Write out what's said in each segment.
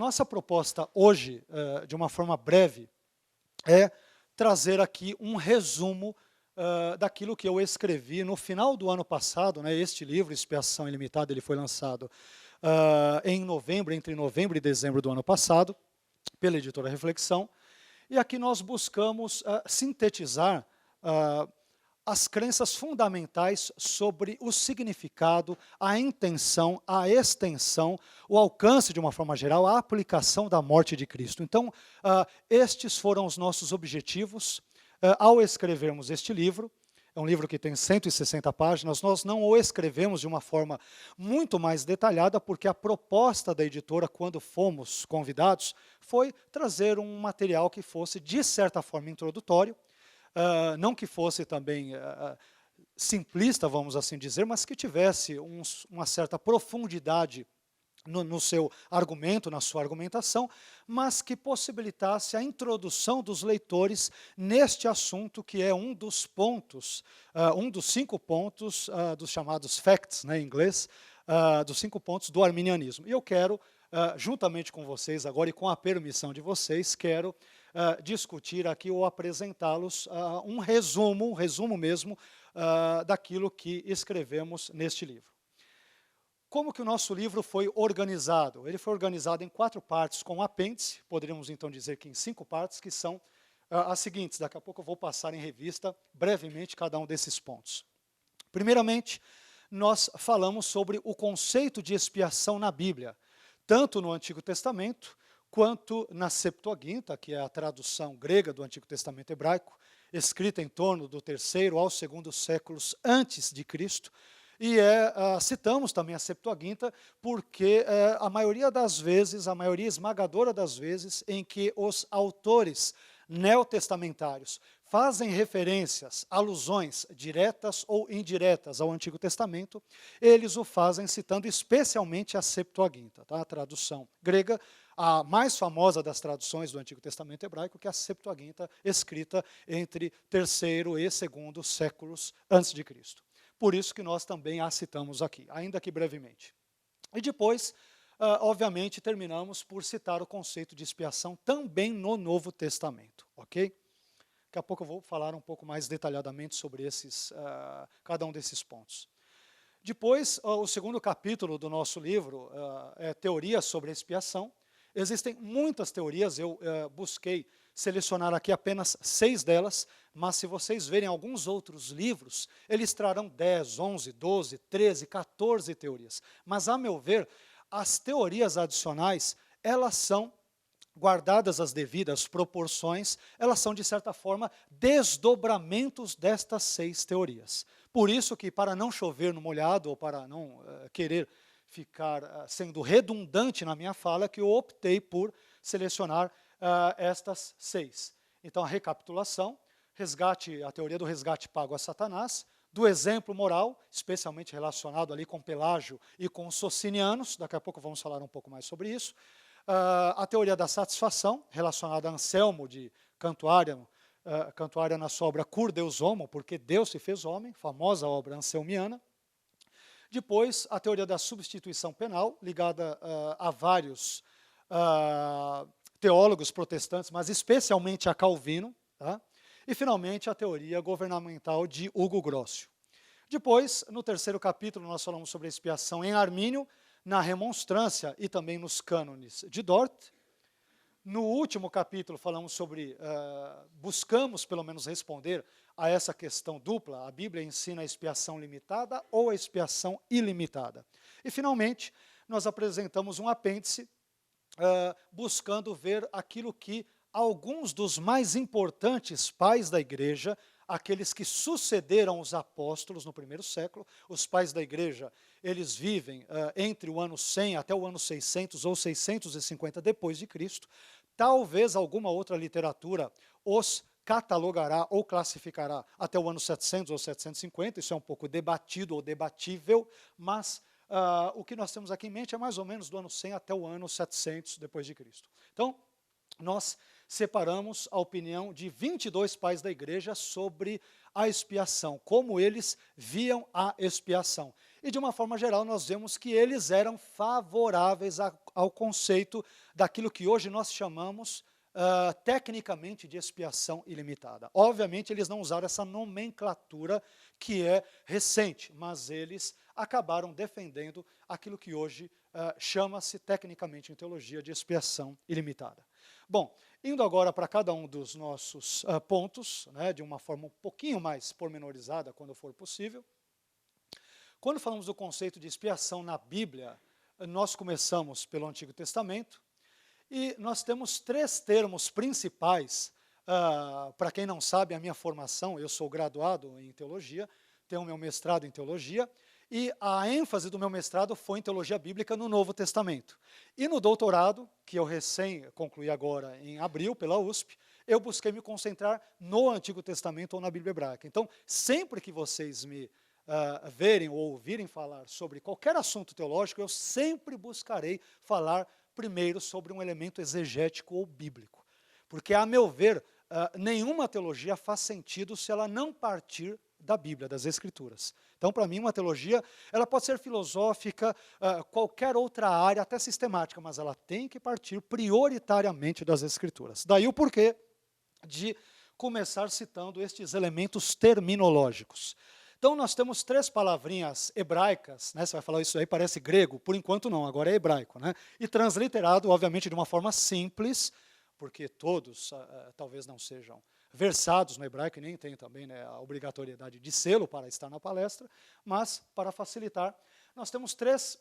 nossa proposta hoje, de uma forma breve, é trazer aqui um resumo daquilo que eu escrevi no final do ano passado, né? Este livro, Expiação Ilimitada, ele foi lançado em novembro, entre novembro e dezembro do ano passado, pela editora Reflexão, e aqui nós buscamos sintetizar as crenças fundamentais sobre o significado, a intenção, a extensão, o alcance, de uma forma geral, a aplicação da morte de Cristo. Então, estes foram os nossos objetivos ao escrevermos este livro. É um livro que tem 160 páginas, nós não o escrevemos de uma forma muito mais detalhada, porque a proposta da editora, quando fomos convidados, foi trazer um material que fosse, de certa forma, introdutório, não que fosse também simplista, vamos assim dizer, mas que tivesse uma certa profundidade no seu argumento, na sua argumentação, mas que possibilitasse a introdução dos leitores neste assunto, que é um dos pontos, um dos 5 pontos dos chamados facts, né, em inglês, dos 5 pontos do arminianismo. E eu quero, juntamente com vocês agora, e com a permissão de vocês, quero discutir aqui ou apresentá-los um resumo mesmo, daquilo que escrevemos neste livro. Como que o nosso livro foi organizado? Ele foi organizado em 4 partes com um apêndice, poderíamos então dizer que em 5 partes, que são as seguintes. Daqui a pouco eu vou passar em revista brevemente cada um desses pontos. Primeiramente, nós falamos sobre o conceito de expiação na Bíblia, tanto no Antigo Testamento, quanto na Septuaginta, que é a tradução grega do Antigo Testamento hebraico, escrita em torno do 3º ao 2º séculos antes de Cristo. E citamos também a Septuaginta porque a maioria das vezes, a maioria esmagadora das vezes, em que os autores neotestamentários fazem referências, alusões diretas ou indiretas ao Antigo Testamento, eles o fazem citando especialmente a Septuaginta, tá? A tradução grega, a mais famosa das traduções do Antigo Testamento hebraico, que é a Septuaginta, escrita entre 3º e 2º séculos antes de Cristo. Por isso que nós também a citamos aqui, ainda que brevemente. E depois, obviamente, terminamos por citar o conceito de expiação também no Novo Testamento, ok? Daqui a pouco eu vou falar um pouco mais detalhadamente sobre cada um desses pontos. Depois, o 2º capítulo do nosso livro é Teorias sobre a Expiação. Existem muitas teorias, eu busquei selecionar aqui apenas 6 delas, mas se vocês verem alguns outros livros, eles trarão 10, 11, 12, 13, 14 teorias. Mas, a meu ver, as teorias adicionais, elas são, guardadas as devidas proporções, elas são, de certa forma, desdobramentos destas 6 teorias. Por isso que, para não chover no molhado, ou para não querer ficar sendo redundante na minha fala, que eu optei por selecionar estas 6. Então, a recapitulação, a teoria do resgate pago a Satanás, do exemplo moral, especialmente relacionado ali com Pelágio e com os socinianos, daqui a pouco vamos falar um pouco mais sobre isso, a teoria da satisfação, relacionada a Anselmo de Cantuária na sua obra Cur Deus Homo, porque Deus se fez homem, famosa obra anselmiana. Depois, a teoria da substituição penal, ligada a vários teólogos protestantes, mas especialmente a Calvino, tá? E, finalmente, a teoria governamental de Hugo Grossio. Depois, no 3º capítulo, nós falamos sobre a expiação em Armínio, na remonstrância e também nos cânones de Dort. No último capítulo, falamos sobre, buscamos pelo menos responder a essa questão dupla: a Bíblia ensina a expiação limitada ou a expiação ilimitada. E, finalmente, nós apresentamos um apêndice, buscando ver aquilo que alguns dos mais importantes pais da igreja, aqueles que sucederam os apóstolos no 1º século, os pais da igreja, eles vivem entre o ano 100 até o ano 600 ou 650 depois de Cristo. Talvez alguma outra literatura os catalogará ou classificará até o ano 700 ou 750, isso é um pouco debatido ou debatível, mas o que nós temos aqui em mente é mais ou menos do ano 100 até o ano 700 depois de Cristo. Então, nós separamos a opinião de 22 pais da igreja sobre a expiação, como eles viam a expiação. E, de uma forma geral, nós vemos que eles eram favoráveis ao conceito daquilo que hoje nós chamamos, tecnicamente, de expiação ilimitada. Obviamente, eles não usaram essa nomenclatura que é recente, mas eles acabaram defendendo aquilo que hoje chama-se, tecnicamente, em teologia, de expiação ilimitada. Bom, indo agora para cada um dos nossos pontos, né, de uma forma um pouquinho mais pormenorizada, quando for possível. Quando falamos do conceito de expiação na Bíblia, nós começamos pelo Antigo Testamento, e nós temos 3 termos principais. Para quem não sabe, a minha formação, eu sou graduado em teologia, tenho meu mestrado em teologia, e a ênfase do meu mestrado foi em teologia bíblica no Novo Testamento. E no doutorado, que eu recém concluí agora em abril pela USP, eu busquei me concentrar no Antigo Testamento ou na Bíblia Hebraica. Então, sempre que vocês me verem ou ouvirem falar sobre qualquer assunto teológico, eu sempre buscarei falar primeiro sobre um elemento exegético ou bíblico. Porque, a meu ver, nenhuma teologia faz sentido se ela não partir da Bíblia, das Escrituras. Então, para mim, uma teologia, ela pode ser filosófica, qualquer outra área, até sistemática, mas ela tem que partir prioritariamente das Escrituras. Daí o porquê de começar citando estes elementos terminológicos. Então, nós temos 3 palavrinhas hebraicas, né? Você vai falar, isso aí parece grego, por enquanto não, agora é hebraico, né? E transliterado, obviamente, de uma forma simples, porque todos talvez não sejam versados no hebraico, e nem tem também, né, a obrigatoriedade de sê-lo para estar na palestra, mas, para facilitar, nós temos 3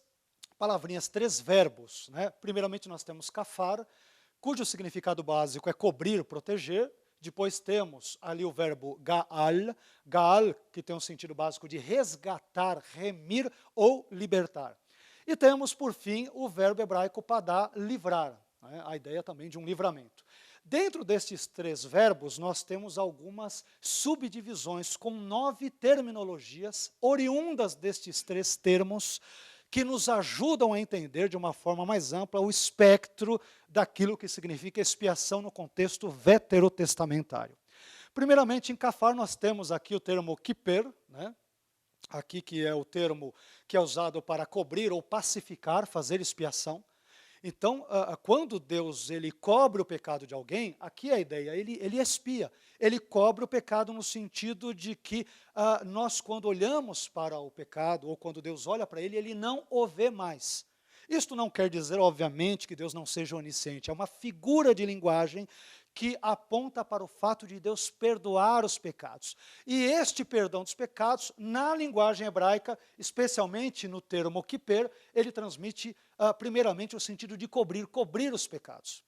palavrinhas, 3 verbos, né? Primeiramente, nós temos kafar, cujo significado básico é cobrir, proteger. Depois temos ali o verbo gaal, que tem um sentido básico de resgatar, remir ou libertar. E temos, por fim, o verbo hebraico padá, livrar, né? A ideia também de um livramento. Dentro destes 3 verbos, nós temos algumas subdivisões com 9 terminologias oriundas destes 3 termos, que nos ajudam a entender de uma forma mais ampla o espectro daquilo que significa expiação no contexto veterotestamentário. Primeiramente, em kafar, nós temos aqui o termo kiper, né? Aqui que é o termo que é usado para cobrir ou pacificar, fazer expiação. Então, quando Deus ele cobre o pecado de alguém, aqui é a ideia, ele expia, ele cobre o pecado no sentido de que nós, quando olhamos para o pecado, ou quando Deus olha para ele não o vê mais. Isto não quer dizer, obviamente, que Deus não seja onisciente, é uma figura de linguagem que aponta para o fato de Deus perdoar os pecados. E este perdão dos pecados, na linguagem hebraica, especialmente no termo kiper, ele transmite, primeiramente, o sentido de cobrir os pecados.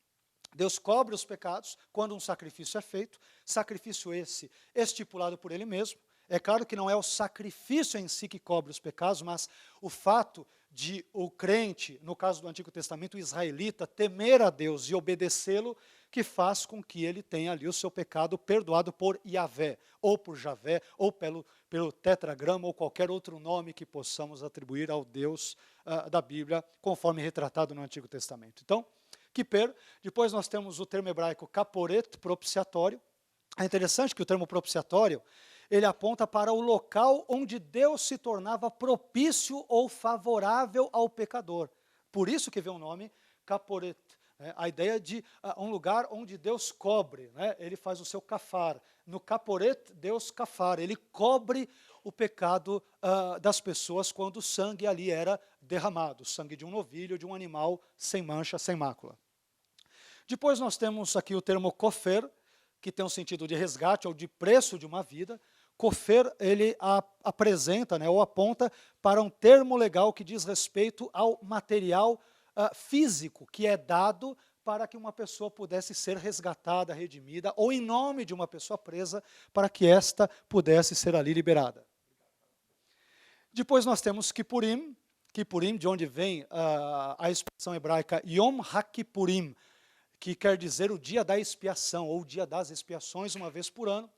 Deus cobre os pecados quando um sacrifício é feito, sacrifício esse estipulado por ele mesmo. É claro que não é o sacrifício em si que cobre os pecados, mas o fato de o crente, no caso do Antigo Testamento, o israelita, temer a Deus e obedecê-lo, que faz com que ele tenha ali o seu pecado perdoado por Yahvé, ou por Javé, ou pelo tetragrama, ou qualquer outro nome que possamos atribuir ao Deus da Bíblia, conforme retratado no Antigo Testamento. Então, kiper, depois nós temos o termo hebraico kaporet, propiciatório. É interessante que o termo propiciatório, ele aponta para o local onde Deus se tornava propício ou favorável ao pecador. Por isso que vem o nome kaporet. A ideia de um lugar onde Deus cobre, né? Ele faz o seu kafar. No kaporet, Deus kafar, ele cobre o pecado das pessoas quando o sangue ali era derramado, o sangue de um novilho, de um animal sem mancha, sem mácula. Depois nós temos aqui o termo kofer, que tem um sentido de resgate ou de preço de uma vida. Kofer, ele apresenta, né, ou aponta para um termo legal que diz respeito ao material físico que é dado para que uma pessoa pudesse ser resgatada, redimida, ou em nome de uma pessoa presa, para que esta pudesse ser ali liberada. Depois nós temos Kippurim, de onde vem a expressão hebraica Yom HaKippurim, que quer dizer o dia da expiação, ou o dia das expiações, uma vez por ano,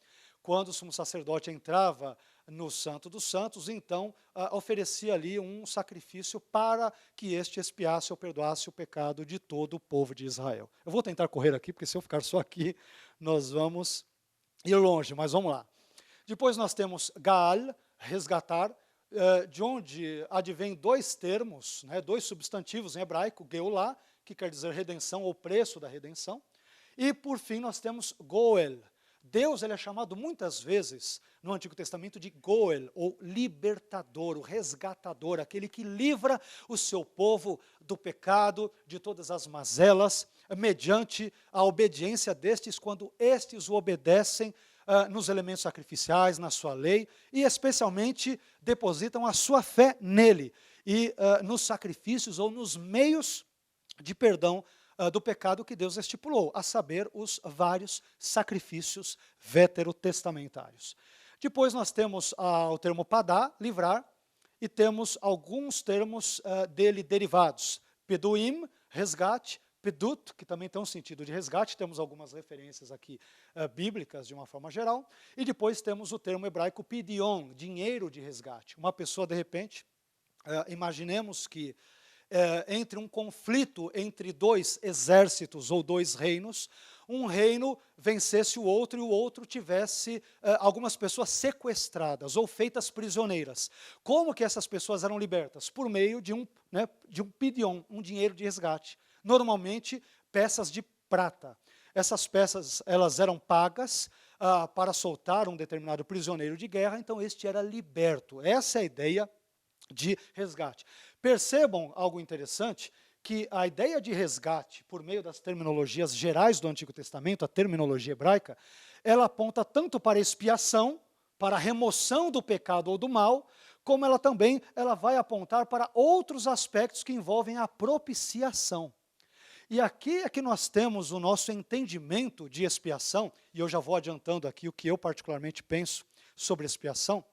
quando o sumo sacerdote entrava no Santo dos Santos, então oferecia ali um sacrifício para que este expiasse ou perdoasse o pecado de todo o povo de Israel. Eu vou tentar correr aqui, porque se eu ficar só aqui, nós vamos ir longe, mas vamos lá. Depois nós temos Gaal, resgatar, de onde advém dois termos, né, dois substantivos em hebraico, Geulah, que quer dizer redenção ou preço da redenção, e por fim nós temos Goel. Deus ele é chamado muitas vezes no Antigo Testamento de Goel, ou libertador, o resgatador, aquele que livra o seu povo do pecado, de todas as mazelas, mediante a obediência destes, quando estes o obedecem nos elementos sacrificiais, na sua lei, e especialmente depositam a sua fé nele, e nos sacrifícios ou nos meios de perdão do pecado que Deus estipulou, a saber, os vários sacrifícios veterotestamentários. Depois nós temos o termo padá, livrar, e temos alguns termos dele derivados. Peduim, resgate, pedut, que também tem um sentido de resgate, temos algumas referências aqui bíblicas de uma forma geral, e depois temos o termo hebraico pidion, dinheiro de resgate. Uma pessoa, de repente, imaginemos que entre um conflito entre dois exércitos ou dois reinos, um reino vencesse o outro e o outro tivesse algumas pessoas sequestradas ou feitas prisioneiras. Como que essas pessoas eram libertas? Por meio de um pidion, um dinheiro de resgate. Normalmente, peças de prata. Essas peças elas eram pagas para soltar um determinado prisioneiro de guerra, então este era liberto. Essa é a ideia de resgate. Percebam algo interessante, que a ideia de resgate, por meio das terminologias gerais do Antigo Testamento, a terminologia hebraica, ela aponta tanto para expiação, para a remoção do pecado ou do mal, como ela vai apontar para outros aspectos que envolvem a propiciação. E aqui é que nós temos o nosso entendimento de expiação, e eu já vou adiantando aqui o que eu particularmente penso sobre expiação.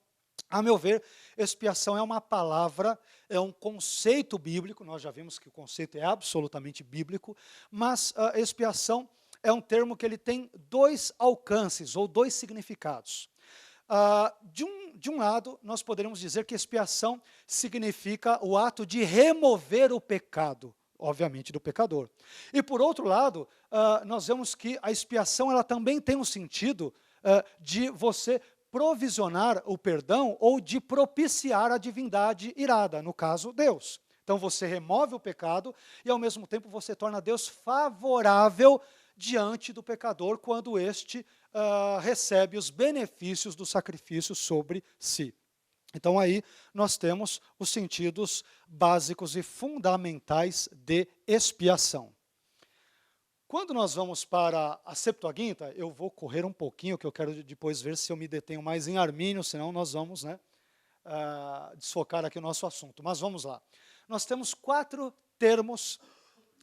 A meu ver, expiação é uma palavra, é um conceito bíblico, nós já vimos que o conceito é absolutamente bíblico, mas a expiação é um termo que ele tem dois alcances, ou dois significados. De um lado, nós poderíamos dizer que expiação significa o ato de remover o pecado, obviamente do pecador. E por outro lado, nós vemos que a expiação ela também tem um sentido de você provisionar o perdão ou de propiciar a divindade irada, no caso, Deus. Então você remove o pecado e ao mesmo tempo você torna Deus favorável diante do pecador quando este recebe os benefícios do sacrifício sobre si. Então aí nós temos os sentidos básicos e fundamentais de expiação. Quando nós vamos para a Septuaginta, eu vou correr um pouquinho, que eu quero depois ver se eu me detenho mais em Armínio, senão nós vamos desfocar aqui o nosso assunto. Mas vamos lá. Nós temos 4 termos,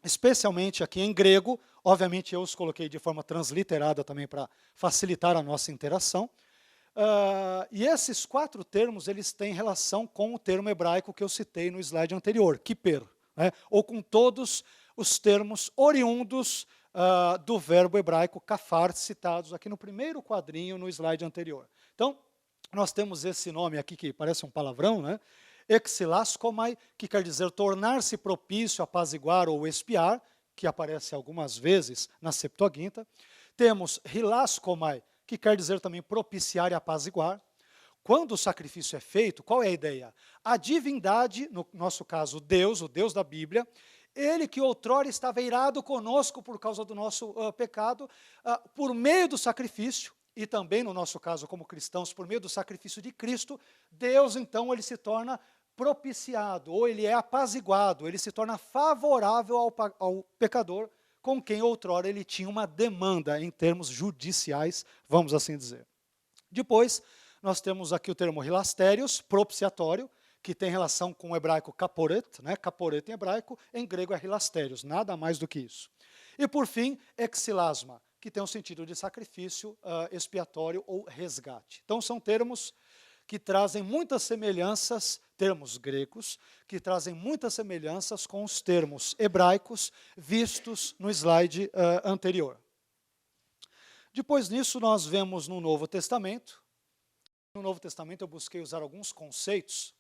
especialmente aqui em grego, obviamente eu os coloquei de forma transliterada também para facilitar a nossa interação. E esses 4 termos, eles têm relação com o termo hebraico que eu citei no slide anterior, kiper, né? Ou com todos os termos oriundos do verbo hebraico kafar, citados aqui no primeiro quadrinho no slide anterior. Então, nós temos esse nome aqui que parece um palavrão, né? Exilaskomai, que quer dizer tornar-se propício, apaziguar ou expiar, que aparece algumas vezes na Septuaginta. Temos hilaskomai, que quer dizer também propiciar e apaziguar. Quando o sacrifício é feito, qual é a ideia? A divindade, no nosso caso Deus, o Deus da Bíblia, ele que outrora estava irado conosco por causa do nosso pecado, por meio do sacrifício, e também no nosso caso como cristãos, por meio do sacrifício de Cristo, Deus então ele se torna propiciado, ou ele é apaziguado, ele se torna favorável ao pecador, com quem outrora ele tinha uma demanda em termos judiciais, vamos assim dizer. Depois, nós temos aqui o termo hilasterios, propiciatório, que tem relação com o hebraico kaporet, né? Kaporet em hebraico, em grego é hilasterios, nada mais do que isso. E por fim, exilasma, que tem o sentido de sacrifício expiatório ou resgate. Então são termos que trazem muitas semelhanças, termos gregos, que trazem muitas semelhanças com os termos hebraicos vistos no slide anterior. Depois disso, nós vemos no Novo Testamento No Novo Testamento eu busquei usar alguns conceitos,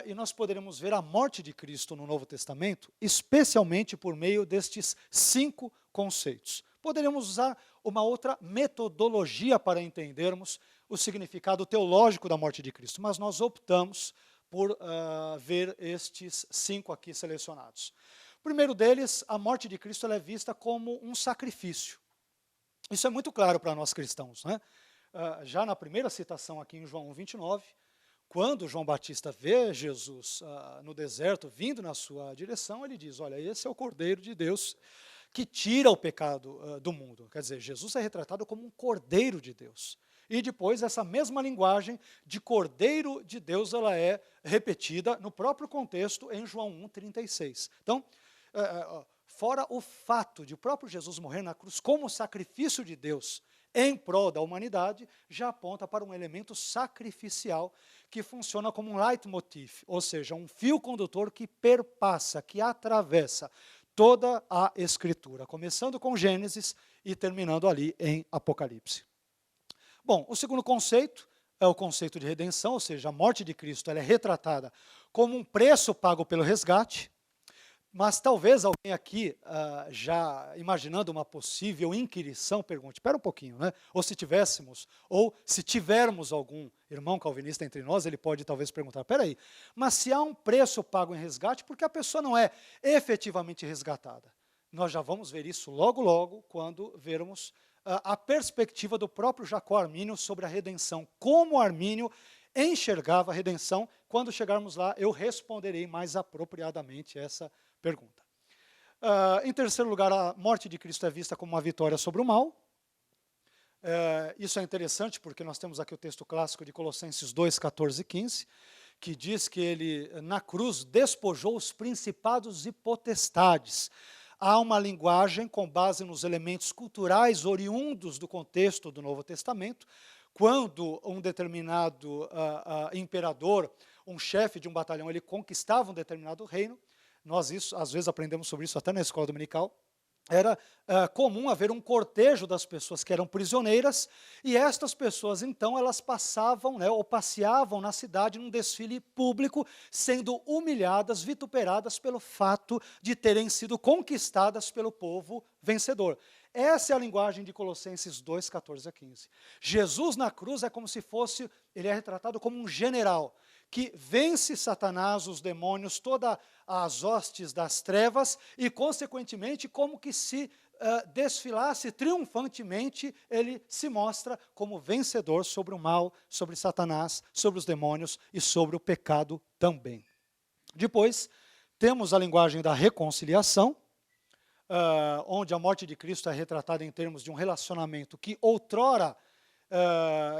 e nós poderemos ver a morte de Cristo no Novo Testamento, especialmente por meio destes 5 conceitos. Poderíamos usar uma outra metodologia para entendermos o significado teológico da morte de Cristo, mas nós optamos por ver estes 5 aqui selecionados. O primeiro deles, a morte de Cristo ela é vista como um sacrifício. Isso é muito claro para nós cristãos, né? Já na primeira citação aqui em João 1:29, quando João Batista vê Jesus no deserto vindo na sua direção, ele diz, olha, esse é o Cordeiro de Deus que tira o pecado do mundo. Quer dizer, Jesus é retratado como um Cordeiro de Deus. E depois essa mesma linguagem de Cordeiro de Deus, ela é repetida no próprio contexto em João 1:36. Então, fora o fato de o próprio Jesus morrer na cruz como sacrifício de Deus em prol da humanidade, já aponta para um elemento sacrificial que funciona como um leitmotiv, ou seja, um fio condutor que perpassa, que atravessa toda a Escritura, começando com Gênesis e terminando ali em Apocalipse. Bom, o segundo conceito é o conceito de redenção, ou seja, a morte de Cristo ela é retratada como um preço pago pelo resgate, mas talvez alguém aqui, já imaginando uma possível inquirição, pergunte, espera um pouquinho, né? Ou se tivermos algum irmão calvinista entre nós, ele pode talvez perguntar, espera aí, mas se há um preço pago em resgate, por que a pessoa não é efetivamente resgatada? Nós já vamos ver isso logo, logo, quando vermos a perspectiva do próprio Jacó Armínio sobre a redenção, como Armínio enxergava a redenção. Quando chegarmos lá, eu responderei mais apropriadamente essa pergunta. Em terceiro lugar, a morte de Cristo é vista como uma vitória sobre o mal. Isso é interessante porque nós temos aqui o texto clássico de Colossenses 2, 14 e 15, que diz que ele, na cruz, despojou os principados e potestades. Há uma linguagem com base nos elementos culturais oriundos do contexto do Novo Testamento, quando um determinado imperador, um chefe de um batalhão, ele conquistava um determinado reino. Nós às vezes aprendemos sobre isso até na escola dominical. Era comum haver um cortejo das pessoas que eram prisioneiras, e estas pessoas, então, elas passavam, ou passeavam na cidade num desfile público, sendo humilhadas, vituperadas pelo fato de terem sido conquistadas pelo povo vencedor. Essa é a linguagem de Colossenses 2, 14 a 15. Jesus na cruz é como se fosse, ele é retratado como um general, que vence Satanás, os demônios, todas as hostes das trevas, e, consequentemente, como que se desfilasse triunfantemente, ele se mostra como vencedor sobre o mal, sobre Satanás, sobre os demônios e sobre o pecado também. Depois, temos a linguagem da reconciliação, onde a morte de Cristo é retratada em termos de um relacionamento que outrora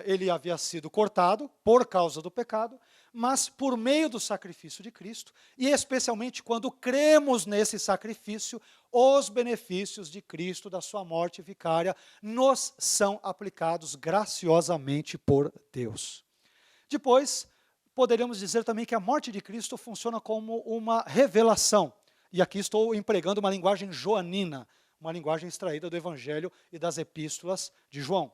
ele havia sido cortado por causa do pecado, mas por meio do sacrifício de Cristo, e especialmente quando cremos nesse sacrifício, os benefícios de Cristo, da sua morte vicária, nos são aplicados graciosamente por Deus. Depois, poderíamos dizer também que a morte de Cristo funciona como uma revelação, e aqui estou empregando uma linguagem joanina, uma linguagem extraída do Evangelho e das epístolas de João.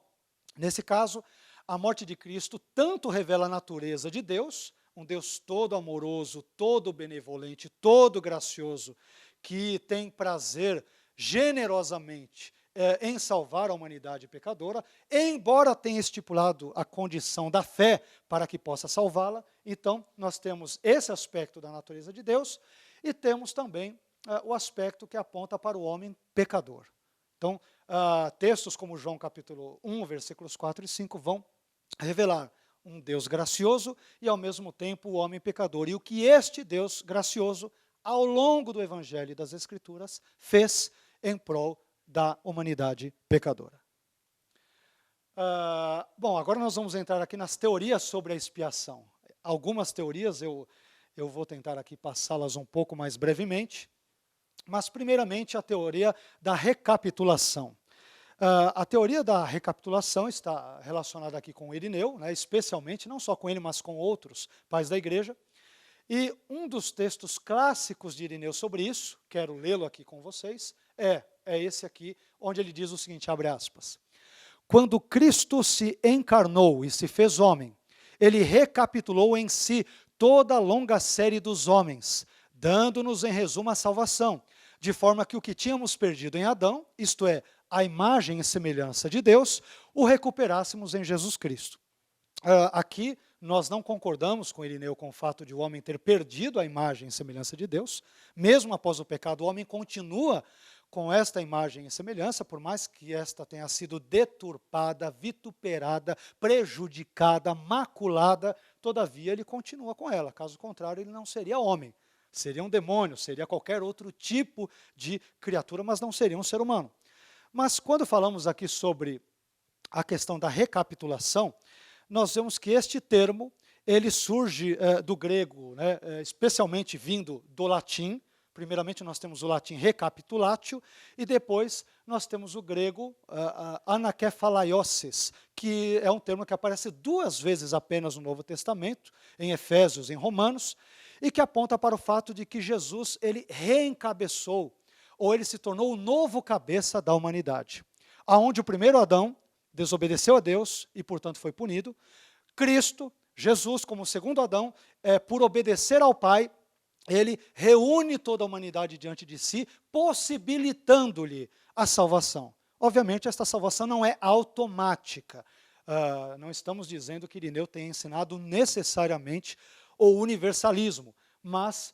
Nesse caso, a morte de Cristo tanto revela a natureza de Deus, um Deus todo amoroso, todo benevolente, todo gracioso, que tem prazer generosamente em salvar a humanidade pecadora, embora tenha estipulado a condição da fé para que possa salvá-la. Então, nós temos esse aspecto da natureza de Deus e temos também o aspecto que aponta para o homem pecador. Então, textos como João capítulo 1, versículos 4 e 5 vão revelar um Deus gracioso e, ao mesmo tempo, o homem pecador. E o que este Deus gracioso, ao longo do Evangelho e das Escrituras, fez em prol da humanidade pecadora. Bom, agora nós vamos entrar aqui nas teorias sobre a expiação. Algumas teorias eu vou tentar aqui passá-las um pouco mais brevemente, mas primeiramente a teoria da recapitulação. A teoria da recapitulação está relacionada aqui com Irineu, especialmente, não só com ele, mas com outros pais da igreja. E um dos textos clássicos de Irineu sobre isso, quero lê-lo aqui com vocês, é esse aqui, onde ele diz o seguinte, abre aspas: quando Cristo se encarnou e se fez homem, ele recapitulou em si toda a longa série dos homens, dando-nos em resumo a salvação, de forma que o que tínhamos perdido em Adão, isto é, a imagem e semelhança de Deus, o recuperássemos em Jesus Cristo. Aqui nós não concordamos com Irineu com o fato de o homem ter perdido a imagem e semelhança de Deus. Mesmo após o pecado, o homem continua com esta imagem e semelhança, por mais que esta tenha sido deturpada, vituperada, prejudicada, maculada, todavia ele continua com ela. Caso contrário, ele não seria homem. Seria um demônio, seria qualquer outro tipo de criatura, mas não seria um ser humano. Mas quando falamos aqui sobre a questão da recapitulação, nós vemos que este termo, ele surge do grego, né, especialmente vindo do latim. Primeiramente nós temos o latim recapitulatio, e depois nós temos o grego anakephalaioses, que é um termo que aparece 2 vezes apenas no Novo Testamento, em Efésios, em Romanos, e que aponta para o fato de que Jesus, ele reencabeçou, ou ele se tornou o novo cabeça da humanidade. Aonde o primeiro Adão desobedeceu a Deus e, portanto, foi punido, Cristo, Jesus, como o segundo Adão, por obedecer ao Pai, ele reúne toda a humanidade diante de si, possibilitando-lhe a salvação. Obviamente, esta salvação não é automática. Não estamos dizendo que Irineu tenha ensinado necessariamente o universalismo, mas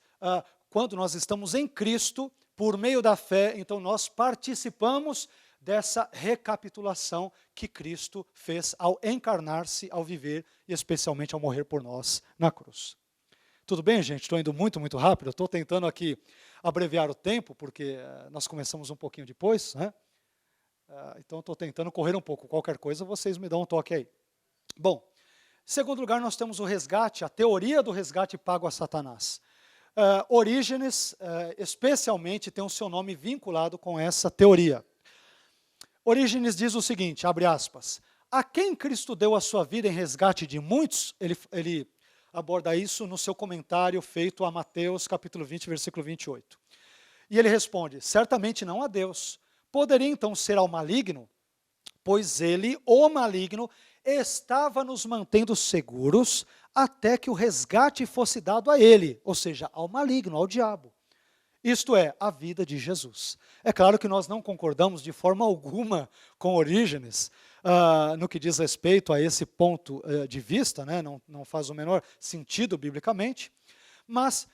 quando nós estamos em Cristo, por meio da fé, então nós participamos dessa recapitulação que Cristo fez ao encarnar-se, ao viver e especialmente ao morrer por nós na cruz. Tudo bem, gente? Estou indo muito, muito rápido. Estou tentando aqui abreviar o tempo, porque nós começamos um pouquinho depois, né? Então estou tentando correr um pouco. Qualquer coisa, vocês me dão um toque aí. Bom, em segundo lugar, nós temos o resgate, a teoria do resgate pago a Satanás. Orígenes, especialmente, tem o seu nome vinculado com essa teoria. Orígenes diz o seguinte, abre aspas, a quem Cristo deu a sua vida em resgate de muitos, ele aborda isso no seu comentário feito a Mateus, capítulo 20, versículo 28. E ele responde, certamente não a Deus. Poderia então ser ao maligno? Pois ele, o maligno, estava nos mantendo seguros até que o resgate fosse dado a ele, ou seja, ao maligno, ao diabo. Isto é, a vida de Jesus. É claro que nós não concordamos de forma alguma com Orígenes, no que diz respeito a esse ponto de vista, né? Não faz o menor sentido biblicamente, mas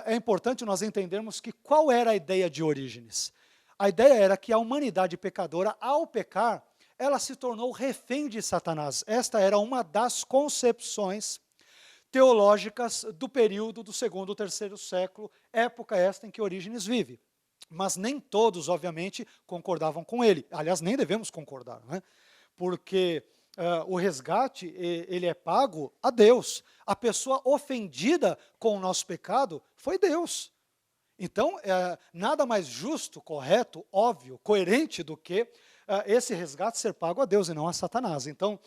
é importante nós entendermos que qual era a ideia de Orígenes. A ideia era que a humanidade pecadora, ao pecar, ela se tornou refém de Satanás. Esta era uma das concepções teológicas do período do 2º ou 3º século, época esta em que Orígenes vive. Mas nem todos, obviamente, concordavam com ele. Aliás, nem devemos concordar, né? Porque o resgate, ele é pago a Deus. A pessoa ofendida com o nosso pecado foi Deus. Então, nada mais justo, correto, óbvio, coerente do que esse resgate ser pago a Deus e não a Satanás. Então,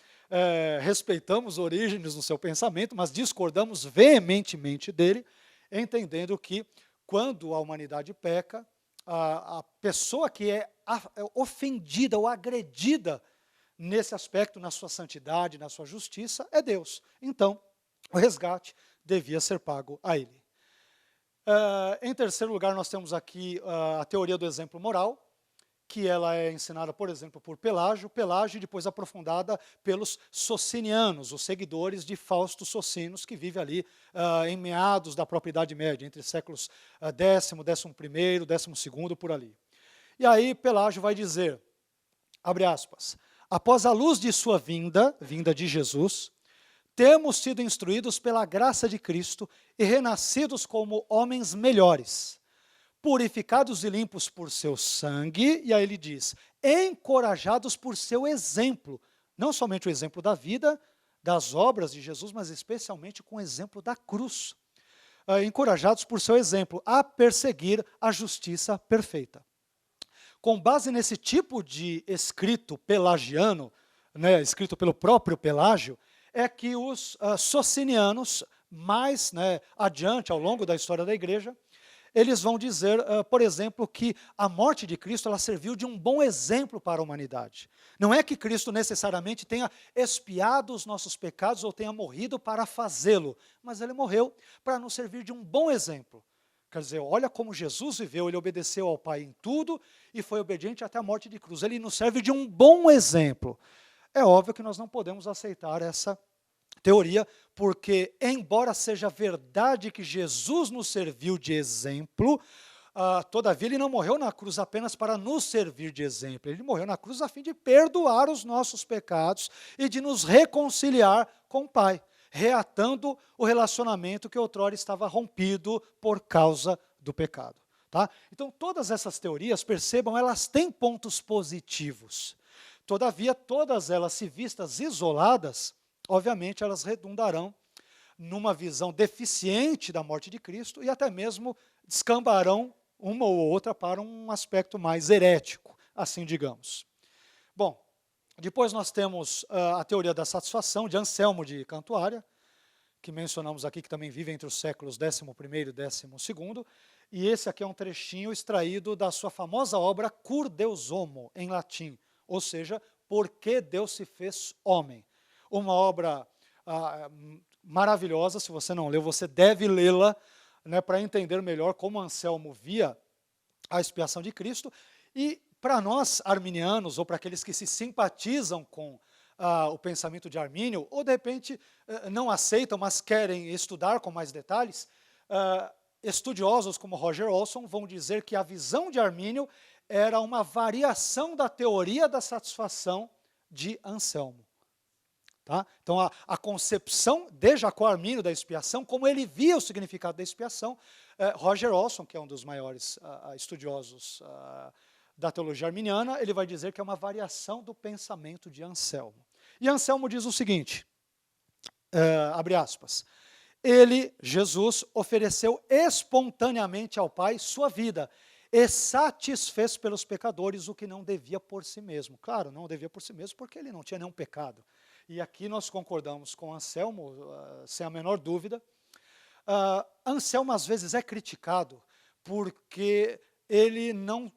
respeitamos Orígenes no seu pensamento, mas discordamos veementemente dele, entendendo que quando a humanidade peca, a pessoa que é ofendida ou agredida nesse aspecto, na sua santidade, na sua justiça, é Deus. Então, o resgate devia ser pago a ele. Em terceiro lugar, nós temos aqui a teoria do exemplo moral, que ela é ensinada, por exemplo, por Pelágio, e depois aprofundada pelos socinianos, os seguidores de Fausto Socinos, que vive ali em meados da própria Idade Média, entre séculos X, XI, XII, por ali. E aí Pelágio vai dizer, abre aspas, após a luz de sua vinda de Jesus, temos sido instruídos pela graça de Cristo e renascidos como homens melhores, purificados e limpos por seu sangue, e aí ele diz, encorajados por seu exemplo, não somente o exemplo da vida, das obras de Jesus, mas especialmente com o exemplo da cruz. Encorajados por seu exemplo a perseguir a justiça perfeita. Com base nesse tipo de escrito pelagiano, né, escrito pelo próprio Pelágio, é que os socinianos, mais adiante, ao longo da história da igreja, eles vão dizer, por exemplo, que a morte de Cristo ela serviu de um bom exemplo para a humanidade. Não é que Cristo necessariamente tenha expiado os nossos pecados ou tenha morrido para fazê-lo, mas ele morreu para nos servir de um bom exemplo. Quer dizer, olha como Jesus viveu, ele obedeceu ao Pai em tudo e foi obediente até a morte de cruz. Ele nos serve de um bom exemplo. É óbvio que nós não podemos aceitar essa teoria, porque embora seja verdade que Jesus nos serviu de exemplo, todavia ele não morreu na cruz apenas para nos servir de exemplo, ele morreu na cruz a fim de perdoar os nossos pecados e de nos reconciliar com o Pai, reatando o relacionamento que outrora estava rompido por causa do pecado. Tá? Então todas essas teorias, percebam, elas têm pontos positivos. Todavia, todas elas, se vistas isoladas, obviamente elas redundarão numa visão deficiente da morte de Cristo e até mesmo descambarão uma ou outra para um aspecto mais herético, assim digamos. Bom, depois nós temos a teoria da satisfação de Anselmo de Cantuária, que mencionamos aqui, que também vive entre os séculos 11º e 12º, e esse aqui é um trechinho extraído da sua famosa obra Cur Deus Homo, em latim, ou seja, Por que Deus se fez homem. Uma obra maravilhosa, se você não leu, você deve lê-la, né, para entender melhor como Anselmo via a expiação de Cristo. E para nós, arminianos, ou para aqueles que se simpatizam com o pensamento de Armínio, ou de repente não aceitam, mas querem estudar com mais detalhes, estudiosos como Roger Olson vão dizer que a visão de Armínio era uma variação da teoria da satisfação de Anselmo. Tá? Então, a concepção de Jacó Armínio da expiação, como ele via o significado da expiação, Roger Olson, que é um dos maiores estudiosos da teologia arminiana, ele vai dizer que é uma variação do pensamento de Anselmo. E Anselmo diz o seguinte, abre aspas, ele, Jesus, ofereceu espontaneamente ao Pai sua vida e satisfez pelos pecadores o que não devia por si mesmo. Claro, não devia por si mesmo porque ele não tinha nenhum pecado. E aqui nós concordamos com Anselmo, sem a menor dúvida. Anselmo às vezes é criticado porque ele não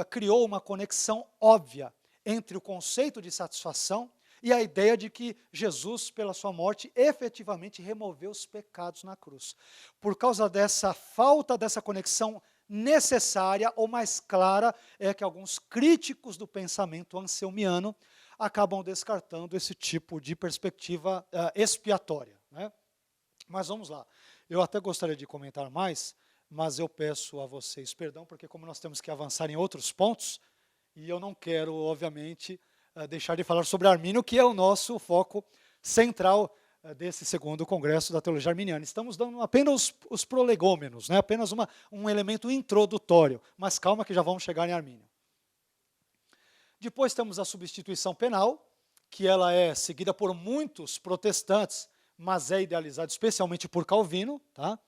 criou uma conexão óbvia entre o conceito de satisfação e a ideia de que Jesus, pela sua morte, efetivamente removeu os pecados na cruz. Por causa dessa falta dessa conexão necessária ou mais clara, é que alguns críticos do pensamento anselmiano acabam descartando esse tipo de perspectiva expiatória. Né? Mas vamos lá. Eu até gostaria de comentar mais, mas eu peço a vocês perdão, porque como nós temos que avançar em outros pontos, e eu não quero, obviamente, deixar de falar sobre Armínio, que é o nosso foco central desse segundo congresso da teologia arminiana. Estamos dando apenas os prolegômenos, né? Apenas um elemento introdutório, mas calma que já vamos chegar em Armínio. Depois temos a substituição penal, que ela é seguida por muitos protestantes, mas é idealizada especialmente por Calvino. Tá?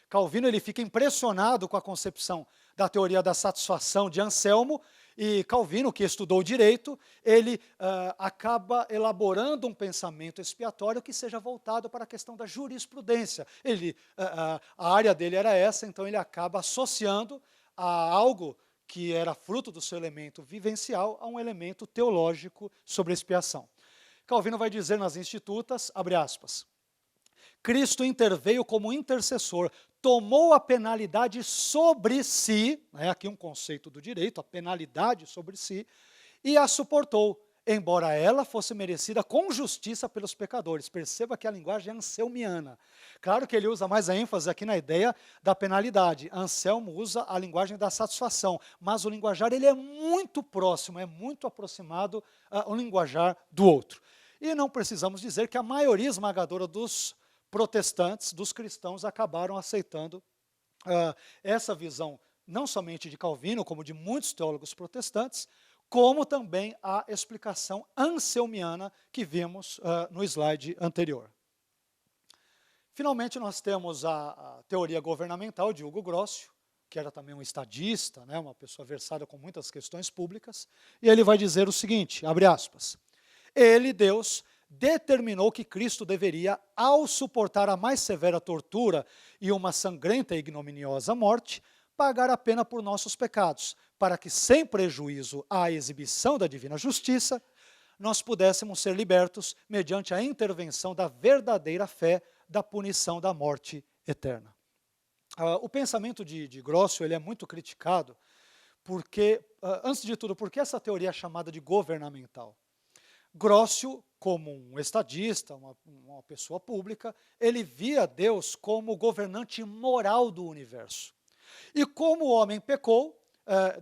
Calvino ele fica impressionado com a concepção da teoria da satisfação de Anselmo, e Calvino, que estudou direito, ele acaba elaborando um pensamento expiatório que seja voltado para a questão da jurisprudência. A área dele era essa, então ele acaba associando a algo que era fruto do seu elemento vivencial a um elemento teológico sobre expiação. Calvino vai dizer nas Institutas, abre aspas, Cristo interveio como intercessor, tomou a penalidade sobre si, aqui um conceito do direito, a penalidade sobre si, e a suportou, embora ela fosse merecida com justiça pelos pecadores. Perceba que a linguagem é anselmiana. Claro que ele usa mais a ênfase aqui na ideia da penalidade. Anselmo usa a linguagem da satisfação, mas o linguajar ele é muito próximo, é muito aproximado ao linguajar do outro. E não precisamos dizer que a maioria esmagadora dos protestantes, dos cristãos, acabaram aceitando essa visão, não somente de Calvino, como de muitos teólogos protestantes, como também a explicação anselmiana que vimos no slide anterior. Finalmente, nós temos a teoria governamental de Hugo Grossio, que era também um estadista, né, uma pessoa versada com muitas questões públicas, e ele vai dizer o seguinte, abre aspas, ele, Deus, determinou que Cristo deveria, ao suportar a mais severa tortura e uma sangrenta e ignominiosa morte, pagar a pena por nossos pecados, para que, sem prejuízo à exibição da divina justiça, nós pudéssemos ser libertos mediante a intervenção da verdadeira fé da punição da morte eterna. O pensamento de Grocio ele é muito criticado, porque, antes de tudo, porque essa teoria é chamada de governamental. Grocio, como um estadista, uma pessoa pública, ele via Deus como governante moral do universo. E como o homem pecou,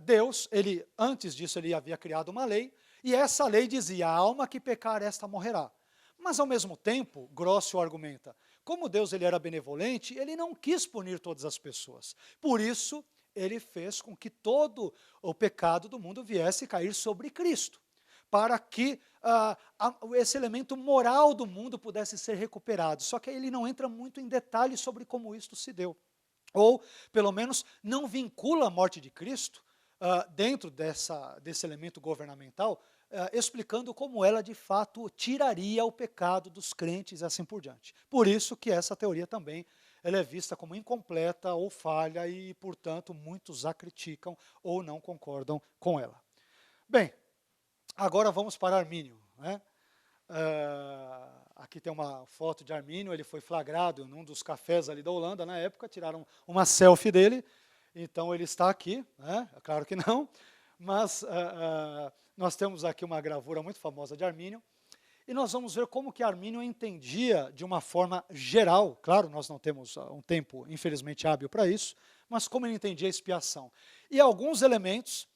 Deus, antes disso, ele havia criado uma lei, e essa lei dizia, a alma que pecar, esta morrerá. Mas, ao mesmo tempo, Grocio argumenta, como Deus ele era benevolente, ele não quis punir todas as pessoas. Por isso, ele fez com que todo o pecado do mundo viesse cair sobre Cristo, para que esse elemento moral do mundo pudesse ser recuperado. Só que ele não entra muito em detalhes sobre como isto se deu. Ou, pelo menos, não vincula a morte de Cristo dentro desse elemento governamental, explicando como ela, de fato, tiraria o pecado dos crentes e assim por diante. Por isso que essa teoria também ela é vista como incompleta ou falha e, portanto, muitos a criticam ou não concordam com ela. Bem, agora vamos para Armínio, né? Aqui tem uma foto de Armínio, ele foi flagrado num dos cafés ali da Holanda, na época, tiraram uma selfie dele, então ele está aqui, né? Claro que não, mas nós temos aqui uma gravura muito famosa de Armínio, e nós vamos ver como que Armínio entendia de uma forma geral, claro, nós não temos um tempo, infelizmente, hábil para isso, mas como ele entendia a expiação. E alguns elementos,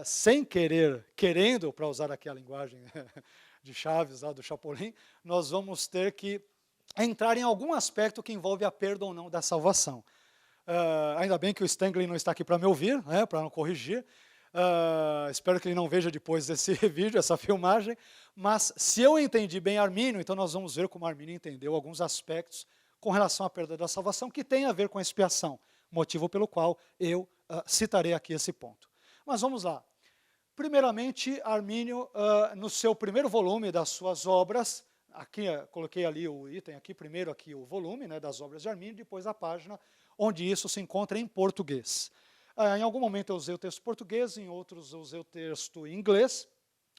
sem querendo, para usar aqui a linguagem de Chaves, lá do Chapolin, nós vamos ter que entrar em algum aspecto que envolve a perda ou não da salvação. Ainda bem que o Stanley não está aqui para me ouvir, né, para não corrigir. Espero que ele não veja depois desse vídeo, essa filmagem, mas se eu entendi bem Armínio, então nós vamos ver como Armínio entendeu alguns aspectos com relação à perda da salvação, que tem a ver com a expiação, motivo pelo qual eu citarei aqui esse ponto. Mas vamos lá. Primeiramente, Armínio, no seu primeiro volume das suas obras, aqui coloquei ali o item, aqui primeiro aqui o volume, né, das obras de Armínio, depois a página onde isso se encontra em português. Em algum momento eu usei o texto português, em outros eu usei o texto em inglês,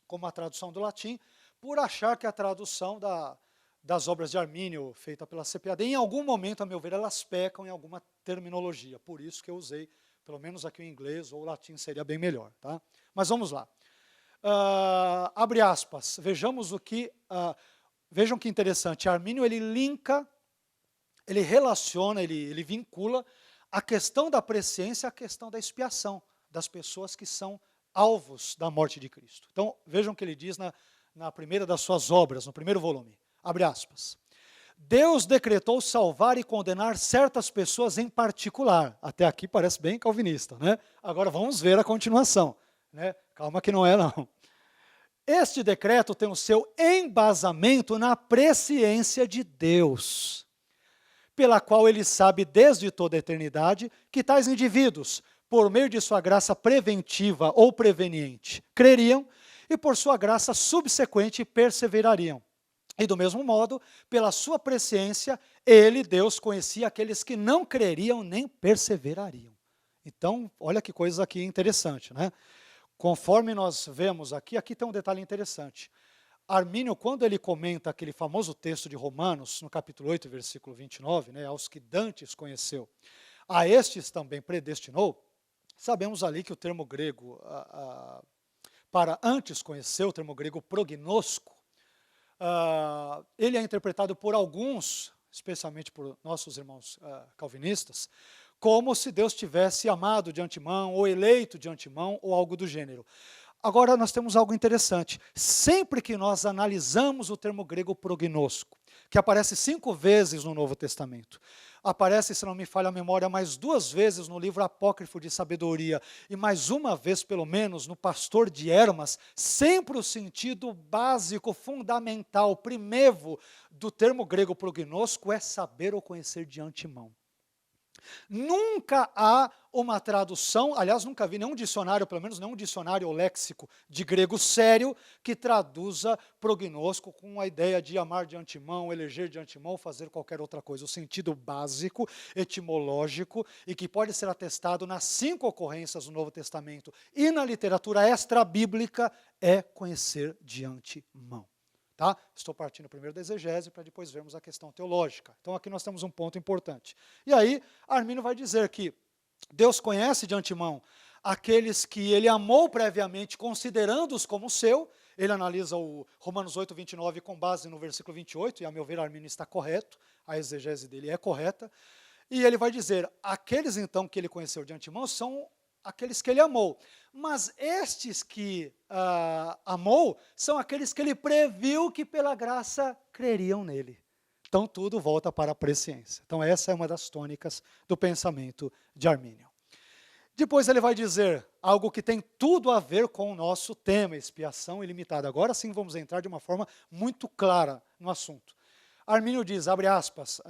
como a tradução do latim, por achar que a tradução das obras de Armínio, feita pela CPAD, em algum momento, a meu ver, elas pecam em alguma terminologia. Por isso que eu usei, pelo menos aqui o inglês ou o latim seria bem melhor. Tá? Mas vamos lá. Abre aspas. Vejamos vejam que interessante. Armínio, ele linka, ele relaciona, ele vincula a questão da presciência à questão da expiação das pessoas que são alvos da morte de Cristo. Então, vejam o que ele diz na primeira das suas obras, no primeiro volume. Abre aspas. Deus decretou salvar e condenar certas pessoas em particular. Até aqui parece bem calvinista, né? Agora vamos ver a continuação, né? Calma que não é não. Este decreto tem o seu embasamento na presciência de Deus, pela qual ele sabe desde toda a eternidade que tais indivíduos, por meio de sua graça preventiva ou preveniente, creriam e por sua graça subsequente perseverariam. E do mesmo modo, pela sua presciência, ele, Deus, conhecia aqueles que não creriam nem perseverariam. Então, olha que coisa aqui interessante, né? Conforme nós vemos aqui tem um detalhe interessante. Armínio, quando ele comenta aquele famoso texto de Romanos, no capítulo 8, versículo 29, né, aos que dantes conheceu, a estes também predestinou, sabemos ali que o termo grego, para antes conhecer, o termo grego prognosco, ele é interpretado por alguns, especialmente por nossos irmãos calvinistas, como se Deus tivesse amado de antemão, ou eleito de antemão, ou algo do gênero. Agora nós temos algo interessante. Sempre que nós analisamos o termo grego prognosco, que aparece 5 vezes no Novo Testamento, aparece, se não me falha a memória, mais 2 vezes no livro apócrifo de sabedoria, e mais uma vez, pelo menos, no Pastor de Hermas, sempre o sentido básico, fundamental, primevo do termo grego prognosco é saber ou conhecer de antemão. Nunca há uma tradução, aliás, nunca vi nenhum dicionário, pelo menos nenhum dicionário ou léxico de grego sério, que traduza prognóstico com a ideia de amar de antemão, eleger de antemão, fazer qualquer outra coisa. O sentido básico, etimológico, e que pode ser atestado nas 5 ocorrências do Novo Testamento e na literatura extra-bíblica, é conhecer de antemão. Tá? Estou partindo primeiro da exegese para depois vermos a questão teológica. Então aqui nós temos um ponto importante. E aí, Armínio vai dizer que Deus conhece de antemão aqueles que ele amou previamente, considerando-os como seu. Ele analisa o Romanos 8, 29 com base no versículo 28, e a meu ver Armínio está correto, a exegese dele é correta. E ele vai dizer, aqueles então que ele conheceu de antemão são aqueles que ele amou. Mas estes que amou são aqueles que ele previu que pela graça creriam nele. Então tudo volta para a presciência. Então essa é uma das tônicas do pensamento de Armínio. Depois ele vai dizer algo que tem tudo a ver com o nosso tema, expiação ilimitada. Agora sim vamos entrar de uma forma muito clara no assunto. Armínio diz, abre aspas,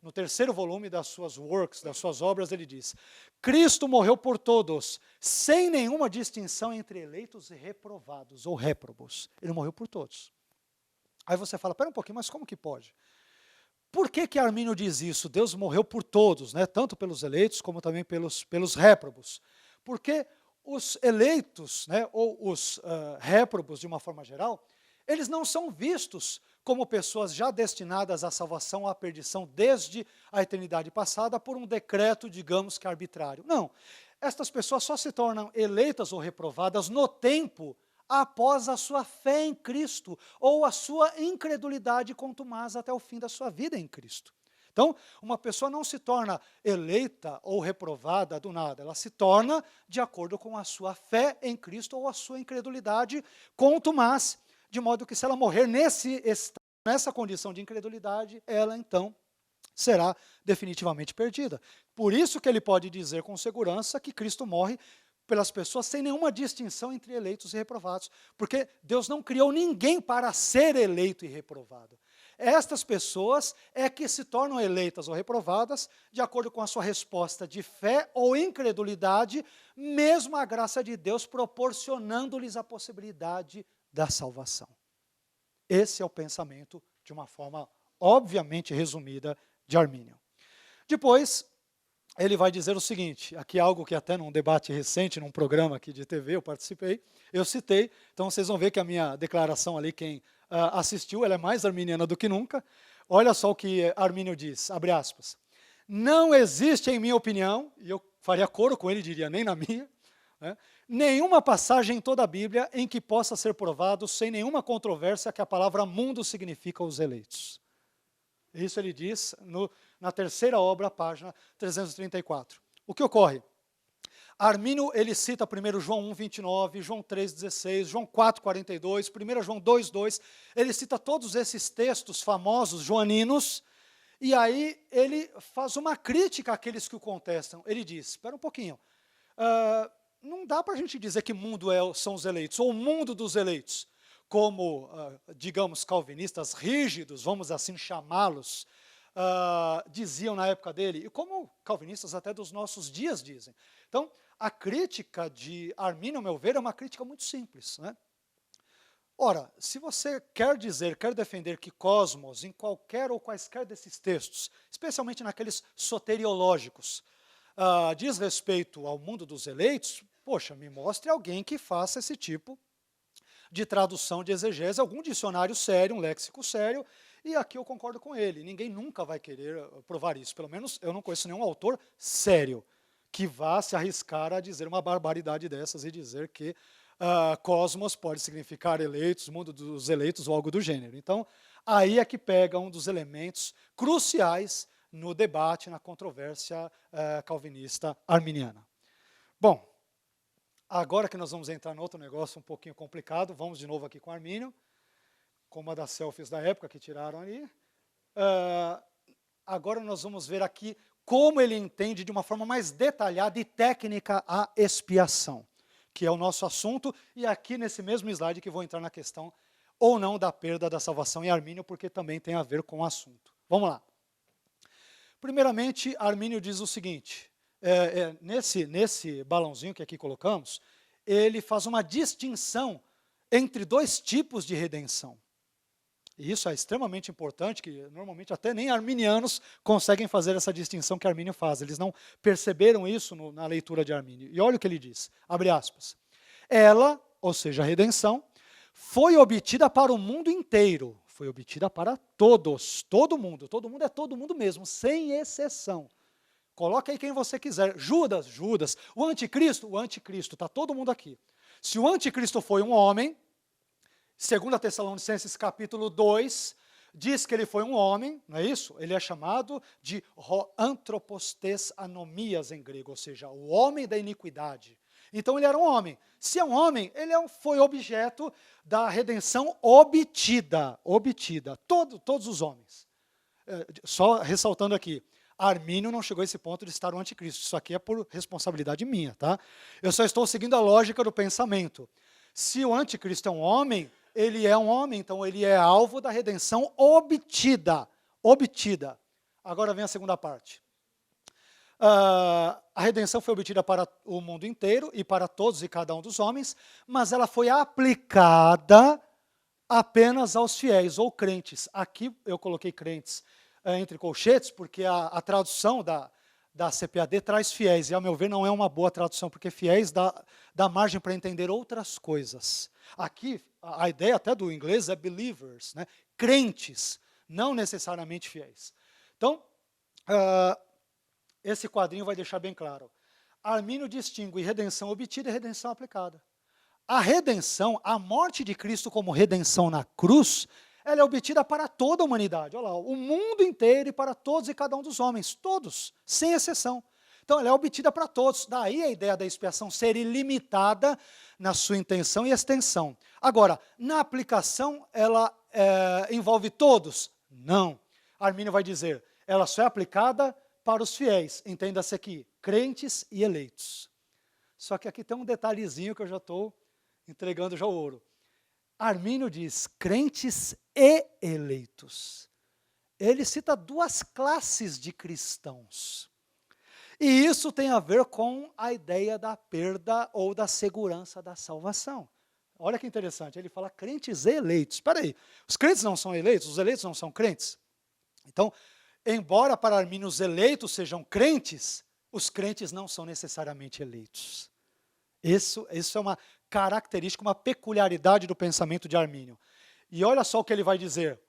no terceiro volume das suas works, das suas obras, ele diz, Cristo morreu por todos, sem nenhuma distinção entre eleitos e reprovados, ou réprobos. Ele morreu por todos. Aí você fala, pera um pouquinho, mas como que pode? Por que Armínio diz isso? Deus morreu por todos, né? Tanto pelos eleitos como também pelos réprobos. Porque os eleitos, né, ou os réprobos, de uma forma geral, eles não são vistos como pessoas já destinadas à salvação ou à perdição desde a eternidade passada por um decreto, digamos que arbitrário. Não, estas pessoas só se tornam eleitas ou reprovadas no tempo após a sua fé em Cristo ou a sua incredulidade contumaz até o fim da sua vida em Cristo. Então, uma pessoa não se torna eleita ou reprovada do nada, ela se torna de acordo com a sua fé em Cristo ou a sua incredulidade contumaz, de modo que se ela morrer nessa condição de incredulidade, ela então será definitivamente perdida. Por isso que ele pode dizer com segurança que Cristo morre pelas pessoas sem nenhuma distinção entre eleitos e reprovados, porque Deus não criou ninguém para ser eleito e reprovado. Estas pessoas é que se tornam eleitas ou reprovadas de acordo com a sua resposta de fé ou incredulidade, mesmo a graça de Deus proporcionando-lhes a possibilidade da salvação. Esse é o pensamento, de uma forma obviamente resumida, de Armínio. Depois, ele vai dizer o seguinte, aqui algo que até num debate recente, num programa aqui de TV, eu participei, eu citei, então vocês vão ver que a minha declaração ali, quem assistiu, ela é mais arminiana do que nunca. Olha só o que Armínio diz, abre aspas, não existe, em minha opinião, e eu faria coro com ele, diria nem na minha, né, nenhuma passagem em toda a Bíblia em que possa ser provado, sem nenhuma controvérsia, que a palavra mundo significa os eleitos. Isso ele diz na terceira obra, página 334. O que ocorre? Armínio, ele cita primeiro João 1, 29, João 3, 16, João 4, 42, 1 João 2, 2, ele cita todos esses textos famosos joaninos, e aí ele faz uma crítica àqueles que o contestam. Ele diz, espera um pouquinho, não dá para a gente dizer que mundo são os eleitos, ou o mundo dos eleitos, como, digamos, calvinistas rígidos, vamos assim chamá-los, diziam na época dele, e como calvinistas até dos nossos dias dizem. Então, a crítica de Armínio, ao meu ver, é uma crítica muito simples, né? Ora, se você quer defender que cosmos, em qualquer ou quaisquer desses textos, especialmente naqueles soteriológicos, diz respeito ao mundo dos eleitos, poxa, me mostre alguém que faça esse tipo de tradução, de exegese, algum dicionário sério, um léxico sério, e aqui eu concordo com ele, ninguém nunca vai querer provar isso, pelo menos eu não conheço nenhum autor sério que vá se arriscar a dizer uma barbaridade dessas e dizer que cosmos pode significar eleitos, mundo dos eleitos ou algo do gênero. Então, aí é que pega um dos elementos cruciais no debate, na controvérsia calvinista arminiana. Bom, agora que nós vamos entrar em outro negócio um pouquinho complicado, vamos de novo aqui com Armínio, com uma das selfies da época que tiraram ali. Agora nós vamos ver aqui como ele entende de uma forma mais detalhada e técnica a expiação, que é o nosso assunto, e aqui nesse mesmo slide que vou entrar na questão ou não da perda da salvação em Armínio, porque também tem a ver com o assunto. Vamos lá. Primeiramente, Armínio diz o seguinte, nesse balãozinho que aqui colocamos, ele faz uma distinção entre dois tipos de redenção. E isso é extremamente importante, que normalmente até nem arminianos conseguem fazer essa distinção que Armínio faz. Eles não perceberam isso na leitura de Armínio. E olha o que ele diz, abre aspas. Ela, ou seja, a redenção, foi obtida para o mundo inteiro. Foi obtida para todos, todo mundo é todo mundo mesmo, sem exceção. Coloca aí quem você quiser. Judas, o anticristo, está todo mundo aqui. Se o anticristo foi um homem, 2 Tessalonicenses capítulo 2, diz que ele foi um homem, não é isso? Ele é chamado de anthropostes anomias em grego, ou seja, o homem da iniquidade. Então ele era um homem. Se é um homem, ele foi objeto da redenção obtida, todos os homens. Só ressaltando aqui, Armínio não chegou a esse ponto de estar o anticristo, isso aqui é por responsabilidade minha, tá? Eu só estou seguindo a lógica do pensamento. Se o anticristo é um homem, então ele é alvo da redenção obtida. Agora vem a segunda parte. A redenção foi obtida para o mundo inteiro e para todos e cada um dos homens, mas ela foi aplicada apenas aos fiéis ou crentes. Aqui eu coloquei crentes entre colchetes, porque a tradução da CPAD traz fiéis, e ao meu ver não é uma boa tradução, porque fiéis dá margem para entender outras coisas. Aqui, a ideia até do inglês é believers, né? Crentes, não necessariamente fiéis. Então, esse quadrinho vai deixar bem claro. Armínio distingue redenção obtida e redenção aplicada. A redenção, a morte de Cristo como redenção na cruz, ela é obtida para toda a humanidade. Olha lá, o mundo inteiro e para todos e cada um dos homens, todos, sem exceção. Então, ela é obtida para todos. Daí a ideia da expiação ser ilimitada na sua intenção e extensão. Agora, na aplicação, ela envolve todos? Não. Armínio vai dizer, ela só é aplicada para os fiéis. Entenda-se aqui, crentes e eleitos. Só que aqui tem um detalhezinho que eu já estou entregando já o ouro. Armínio diz crentes e eleitos. Ele cita duas classes de cristãos. E isso tem a ver com a ideia da perda ou da segurança da salvação. Olha que interessante, ele fala crentes e eleitos. Espera aí, os crentes não são eleitos? Os eleitos não são crentes? Então, embora para Armínio os eleitos sejam crentes, os crentes não são necessariamente eleitos. Isso é uma característica, uma peculiaridade do pensamento de Armínio. E olha só o que ele vai dizer.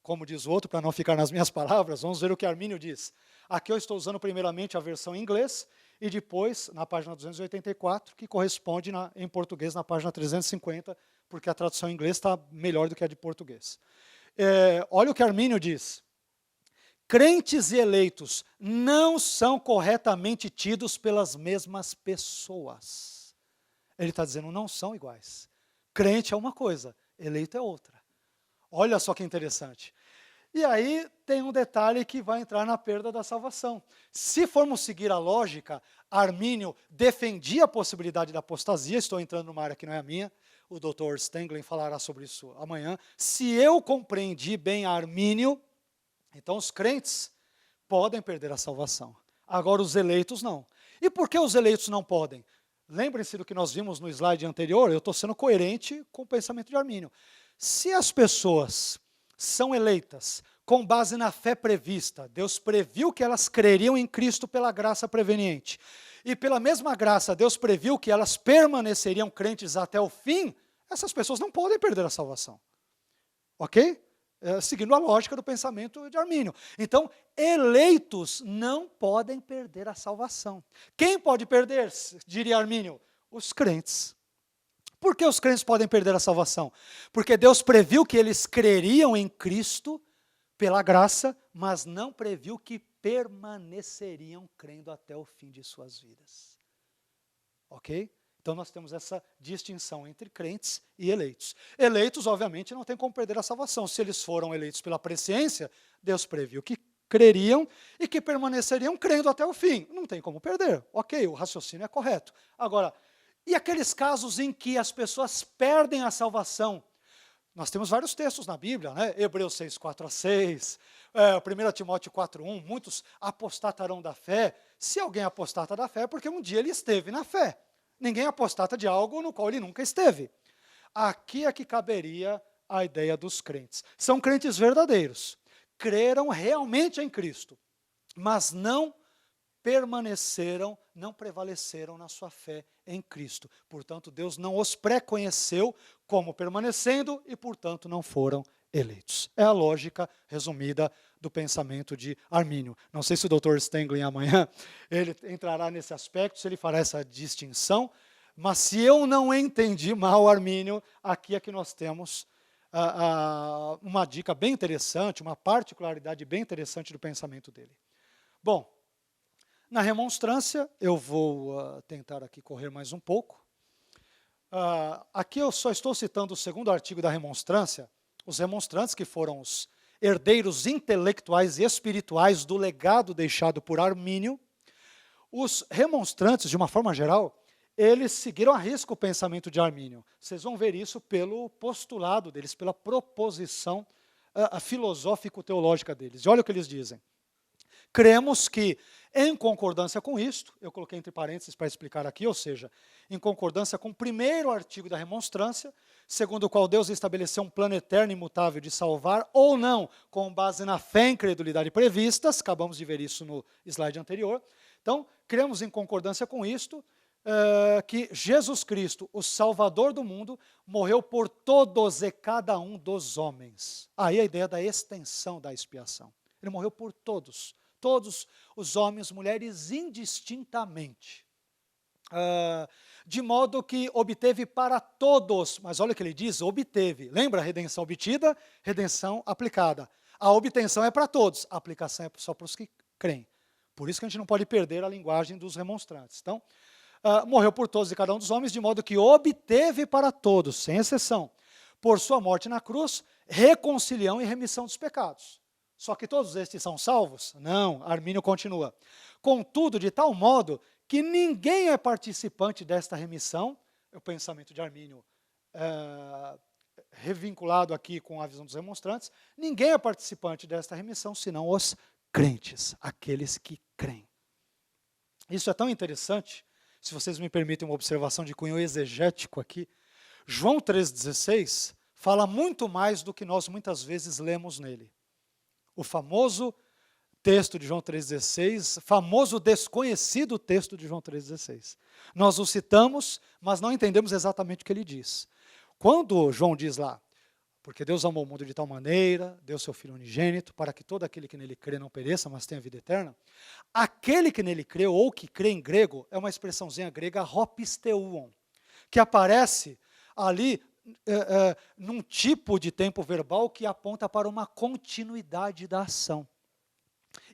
Como diz o outro, para não ficar nas minhas palavras, vamos ver o que Armínio diz. Aqui eu estou usando primeiramente a versão em inglês, e depois, na página 284, que corresponde em português na página 350, porque a tradução em inglês está melhor do que a de português. Olha o que Armínio diz. Crentes e eleitos não são corretamente tidos pelas mesmas pessoas. Ele está dizendo, não são iguais. Crente é uma coisa, eleito é outra. Olha só que interessante. E aí tem um detalhe que vai entrar na perda da salvação. Se formos seguir a lógica, Armínio defendia a possibilidade da apostasia, estou entrando numa área que não é a minha, o Dr. Stenglen falará sobre isso amanhã. Se eu compreendi bem Armínio, então os crentes podem perder a salvação. Agora os eleitos não. E por que os eleitos não podem? Lembrem-se do que nós vimos no slide anterior, eu estou sendo coerente com o pensamento de Armínio. Se as pessoas são eleitas com base na fé prevista, Deus previu que elas creriam em Cristo pela graça preveniente, e pela mesma graça Deus previu que elas permaneceriam crentes até o fim, essas pessoas não podem perder a salvação. Ok? Seguindo a lógica do pensamento de Armínio. Então, eleitos não podem perder a salvação. Quem pode perder, diria Armínio? Os crentes. Por que os crentes podem perder a salvação? Porque Deus previu que eles creriam em Cristo pela graça, mas não previu que permaneceriam crendo até o fim de suas vidas. Ok? Então nós temos essa distinção entre crentes e eleitos. Eleitos, obviamente, não tem como perder a salvação. Se eles foram eleitos pela presciência, Deus previu que creriam e que permaneceriam crendo até o fim. Não tem como perder. Ok, o raciocínio é correto. Agora, e aqueles casos em que as pessoas perdem a salvação Nós temos vários textos na Bíblia, né? Hebreus 6, 4 a 6, 1 Timóteo 4, 1, muitos apostatarão da fé. Se alguém apostata da fé, é porque um dia ele esteve na fé. Ninguém apostata de algo no qual ele nunca esteve. Aqui é que caberia a ideia dos crentes. São crentes verdadeiros, creram realmente em Cristo, mas não permaneceram, não prevaleceram na sua fé em Cristo. Portanto, Deus não os pré-conheceu como permanecendo e, portanto, não foram eleitos. É a lógica resumida do pensamento de Armínio. Não sei se o Dr. Stenglen amanhã ele entrará nesse aspecto, se ele fará essa distinção, mas se eu não entendi mal Armínio, aqui é que nós temos uma dica bem interessante, uma particularidade bem interessante do pensamento dele. Bom, na remonstrância, eu vou tentar aqui correr mais um pouco. Aqui eu só estou citando o segundo artigo da remonstrância, os remonstrantes que foram os herdeiros intelectuais e espirituais do legado deixado por Armínio. Os remonstrantes, de uma forma geral, eles seguiram à risca o pensamento de Armínio. Vocês vão ver isso pelo postulado deles, pela proposição filosófico-teológica deles. E olha o que eles dizem. Cremos que, em concordância com isto, eu coloquei entre parênteses para explicar aqui, ou seja, em concordância com o primeiro artigo da remonstrância, segundo o qual Deus estabeleceu um plano eterno e imutável de salvar ou não, com base na fé e incredulidade previstas, acabamos de ver isso no slide anterior. Então, cremos em concordância com isto, que Jesus Cristo, o Salvador do mundo, morreu por todos e cada um dos homens. Aí a ideia da extensão da expiação. Ele morreu por todos os homens, mulheres, indistintamente. De modo que obteve para todos, mas olha o que ele diz, obteve. Lembra a redenção obtida, redenção aplicada. A obtenção é para todos, a aplicação é só para os que creem. Por isso que a gente não pode perder a linguagem dos remonstrantes. Então, morreu por todos e cada um dos homens, de modo que obteve para todos, sem exceção, por sua morte na cruz, reconciliação e remissão dos pecados. Só que todos estes são salvos? Não, Armínio continua. Contudo, de tal modo que ninguém é participante desta remissão, o pensamento de Armínio revinculado aqui com a visão dos remonstrantes, ninguém é participante desta remissão, senão os crentes, aqueles que creem. Isso é tão interessante, se vocês me permitem uma observação de cunho exegético aqui, João 3,16 fala muito mais do que nós muitas vezes lemos nele. O famoso texto de João 3,16, famoso desconhecido texto de João 3,16. Nós o citamos, mas não entendemos exatamente o que ele diz. Quando João diz lá, porque Deus amou o mundo de tal maneira, deu seu Filho unigênito, para que todo aquele que nele crê não pereça, mas tenha vida eterna. Aquele que nele crê, ou que crê em grego, é uma expressãozinha grega, hopisteuon, que aparece ali num tipo de tempo verbal que aponta para uma continuidade da ação.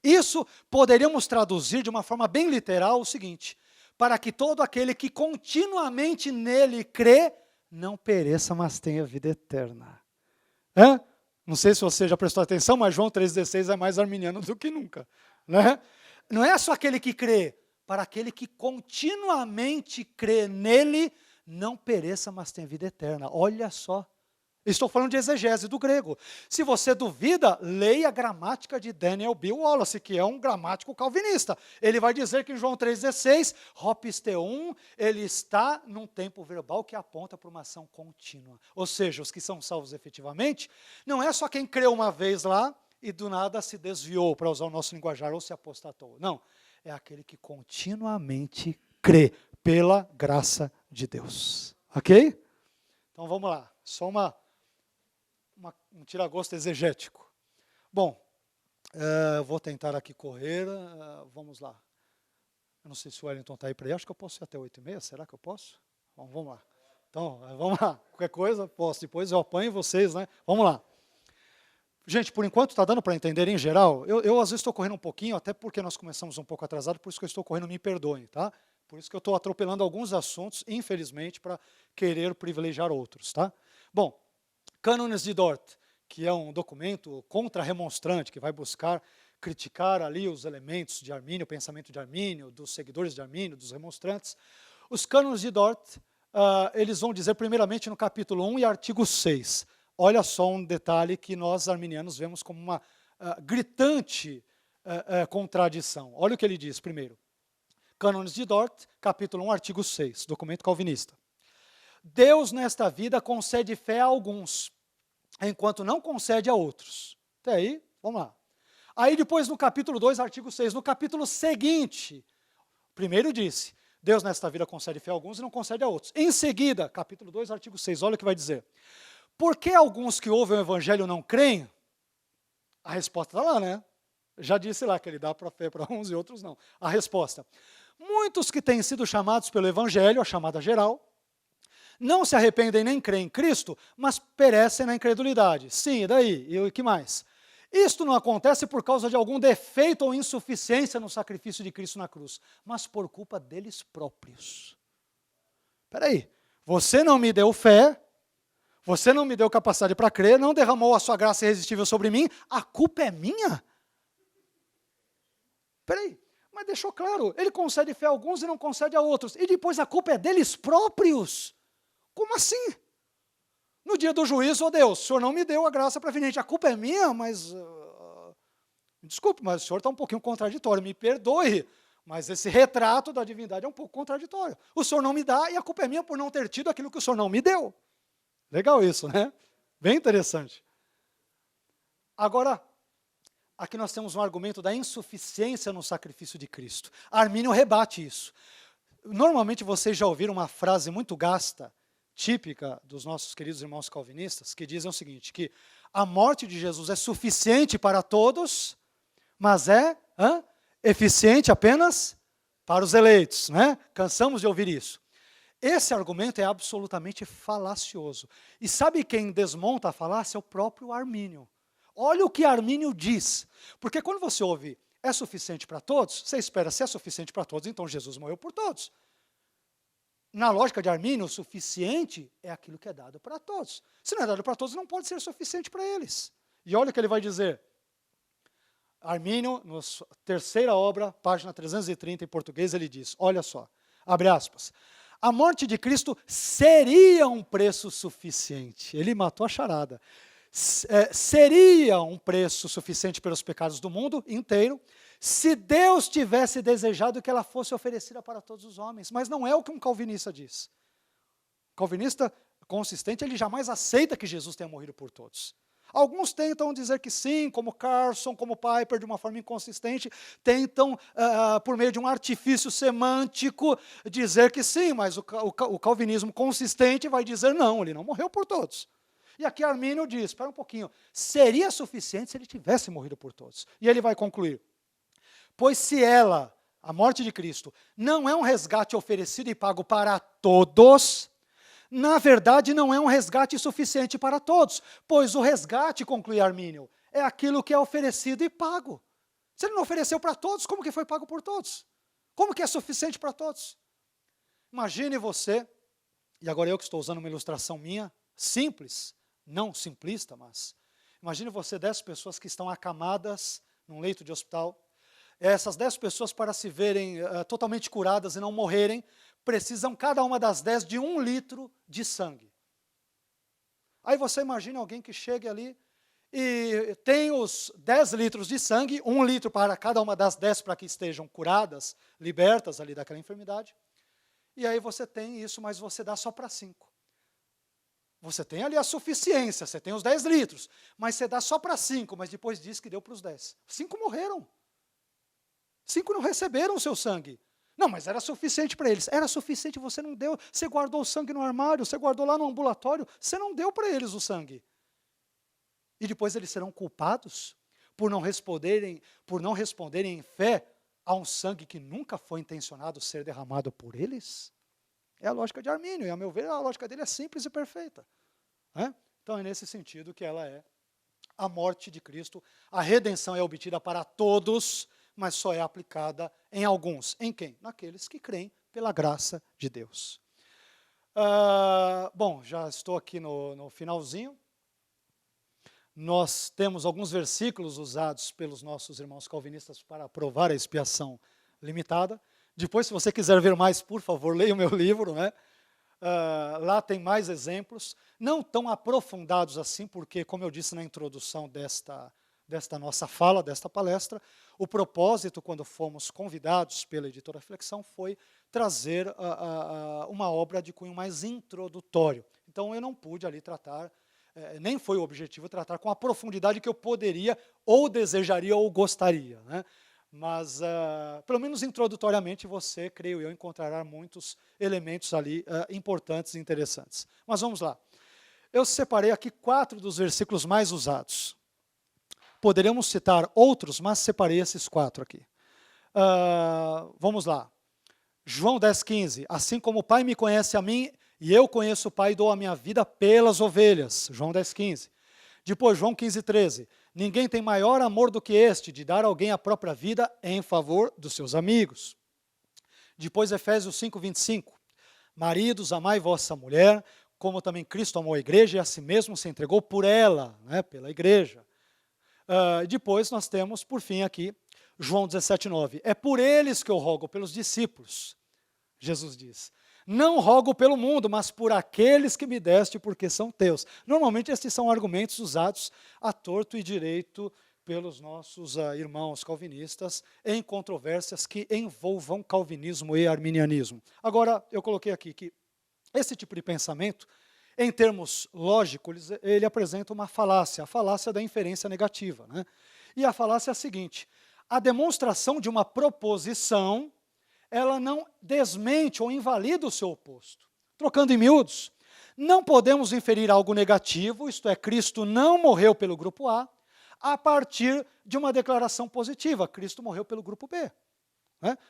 Isso poderíamos traduzir de uma forma bem literal o seguinte: para que todo aquele que continuamente nele crê, não pereça, mas tenha vida eterna. Não sei se você já prestou atenção, mas João 3,16 é mais arminiano do que nunca. Né? Não é só aquele que crê, para aquele que continuamente crê nele, não pereça, mas tenha vida eterna. Olha só. Estou falando de exegese do grego. Se você duvida, leia a gramática de Daniel B. Wallace, que é um gramático calvinista. Ele vai dizer que em João 3,16, hopisteum, ele está num tempo verbal que aponta para uma ação contínua. Ou seja, os que são salvos efetivamente, não é só quem creu uma vez lá e do nada se desviou, para usar o nosso linguajar, ou se apostatou. Não, é aquele que continuamente crê pela graça de Deus. Ok? Então vamos lá, só um tira-gosto exegético. Bom, vou tentar aqui correr, vamos lá. Eu não sei se o Wellington está aí para aí, acho que eu posso ir até 8h30, será que eu posso? Bom, vamos lá. Então, vamos lá, qualquer coisa, posso, depois eu apanho vocês, né? Vamos lá. Gente, por enquanto está dando para entender em geral, eu às vezes estou correndo um pouquinho, até porque nós começamos um pouco atrasado, por isso que eu estou correndo, me perdoem, tá? Por isso que eu estou atropelando alguns assuntos, infelizmente, para querer privilegiar outros, tá? Bom, Cânones de Dort, que é um documento contra-remonstrante, que vai buscar criticar ali os elementos de Armínio, o pensamento de Armínio, dos seguidores de Armínio, dos remonstrantes. Os Cânones de Dort, eles vão dizer primeiramente no capítulo 1 e artigo 6, olha só um detalhe que nós arminianos vemos como uma gritante contradição. Olha o que ele diz primeiro. Cânones de Dort, capítulo 1, artigo 6, documento calvinista. Deus nesta vida concede fé a alguns, enquanto não concede a outros. Até aí, vamos lá. Aí depois no capítulo 2, artigo 6, no capítulo seguinte, primeiro disse, Deus nesta vida concede fé a alguns e não concede a outros. Em seguida, capítulo 2, artigo 6, olha o que vai dizer. Por que alguns que ouvem o evangelho não creem? A resposta está lá, né? Já disse lá que ele dá fé para uns e outros não. A resposta. Muitos que têm sido chamados pelo evangelho, a chamada geral, não se arrependem nem creem em Cristo, mas perecem na incredulidade. Sim, e daí? E o que mais? Isto não acontece por causa de algum defeito ou insuficiência no sacrifício de Cristo na cruz, mas por culpa deles próprios. Espera aí, você não me deu fé, você não me deu capacidade para crer, não derramou a sua graça irresistível sobre mim, a culpa é minha? Espera aí, mas deixou claro, ele concede fé a alguns e não concede a outros, e depois a culpa é deles próprios. Como assim? No dia do juízo, Deus, o Senhor não me deu a graça para vir, a culpa é minha, mas, desculpe, mas o Senhor está um pouquinho contraditório, me perdoe, mas esse retrato da divindade é um pouco contraditório. O Senhor não me dá e a culpa é minha por não ter tido aquilo que o Senhor não me deu. Legal isso, né? Bem interessante. Agora, aqui nós temos um argumento da insuficiência no sacrifício de Cristo. Armínio rebate isso. Normalmente vocês já ouviram uma frase muito gasta, típica dos nossos queridos irmãos calvinistas, que dizem o seguinte, que a morte de Jesus é suficiente para todos, mas é eficiente apenas para os eleitos, né? Cansamos de ouvir isso. Esse argumento é absolutamente falacioso. E sabe quem desmonta a falácia? É o próprio Armínio. Olha o que Armínio diz. Porque quando você ouve, é suficiente para todos, você espera, se é suficiente para todos, então Jesus morreu por todos. Na lógica de Armínio, o suficiente é aquilo que é dado para todos. Se não é dado para todos, não pode ser suficiente para eles. E olha o que ele vai dizer. Armínio, na terceira obra, página 330 em português, ele diz, olha só, abre aspas, a morte de Cristo seria um preço suficiente. Ele matou a charada. Seria um preço suficiente pelos pecados do mundo inteiro, se Deus tivesse desejado que ela fosse oferecida para todos os homens. Mas não é o que um calvinista diz. O calvinista consistente, ele jamais aceita que Jesus tenha morrido por todos. Alguns tentam dizer que sim, como Carson, como Piper, de uma forma inconsistente, tentam, por meio de um artifício semântico, dizer que sim, mas o calvinismo consistente vai dizer não, ele não morreu por todos. E aqui Armínio diz, espera um pouquinho, seria suficiente se ele tivesse morrido por todos. E ele vai concluir, pois se ela, a morte de Cristo, não é um resgate oferecido e pago para todos, na verdade não é um resgate suficiente para todos, pois o resgate, conclui Armínio, é aquilo que é oferecido e pago. Se ele não ofereceu para todos, como que foi pago por todos? Como que é suficiente para todos? Imagine você, e agora eu que estou usando uma ilustração minha, simples, não simplista, mas imagine você 10 pessoas que estão acamadas num leito de hospital. Essas 10 pessoas, para se verem totalmente curadas e não morrerem, precisam, cada uma das 10, de 1 litro de sangue. Aí você imagina alguém que chegue ali e tem os 10 litros de sangue, 1 litro para cada uma das 10 para que estejam curadas, libertas ali daquela enfermidade. E aí você tem isso, mas você dá só para 5. Você tem ali a suficiência, você tem os 10 litros, mas você dá só para 5, mas depois diz que deu para os 10. 5 morreram. 5 não receberam o seu sangue. Não, mas era suficiente para eles. Era suficiente, você não deu. Você guardou o sangue no armário, você guardou lá no ambulatório, você não deu para eles o sangue. E depois eles serão culpados por não responderem em fé a um sangue que nunca foi intencionado ser derramado por eles? É a lógica de Armínio, e a meu ver a lógica dele é simples e perfeita. Então é nesse sentido que ela é a morte de Cristo. A redenção é obtida para todos, mas só é aplicada em alguns. Em quem? Naqueles que creem pela graça de Deus. Bom, já estou aqui no finalzinho. Nós temos alguns versículos usados pelos nossos irmãos calvinistas para provar a expiação limitada. Depois, se você quiser ver mais, por favor, leia o meu livro, né? Lá tem mais exemplos, não tão aprofundados assim, porque, como eu disse na introdução desta nossa fala, desta palestra, o propósito, quando fomos convidados pela editora Flexão, foi trazer uma obra de cunho mais introdutório. Então, eu não pude ali tratar, nem foi o objetivo tratar com a profundidade que eu poderia, ou desejaria, ou gostaria, né? Mas, pelo menos introdutoriamente, você, creio eu, encontrará muitos elementos ali importantes e interessantes. Mas vamos lá. Eu separei aqui 4 dos versículos mais usados. Poderíamos citar outros, mas separei esses 4 aqui. Vamos lá. João 10,15. Assim como o Pai me conhece a mim, e eu conheço o Pai e dou a minha vida pelas ovelhas. João 10,15. Depois, João 15,13. Ninguém tem maior amor do que este, de dar a alguém a própria vida em favor dos seus amigos. Depois, Efésios 5,25. Maridos, amai vossa mulher, como também Cristo amou a igreja e a si mesmo se entregou por ela, né, pela igreja. Depois, nós temos, por fim, aqui, João 17,9. É por eles que eu rogo, pelos discípulos, Jesus diz. Não rogo pelo mundo, mas por aqueles que me deste, porque são teus. Normalmente, estes são argumentos usados à torto e direito pelos nossos irmãos calvinistas em controvérsias que envolvam calvinismo e arminianismo. Agora, eu coloquei aqui que esse tipo de pensamento, em termos lógicos, ele apresenta uma falácia, a falácia da inferência negativa, né? E a falácia é a seguinte: a demonstração de uma proposição, ela não desmente ou invalida o seu oposto. Trocando em miúdos, não podemos inferir algo negativo, isto é, Cristo não morreu pelo grupo A partir de uma declaração positiva, Cristo morreu pelo grupo B.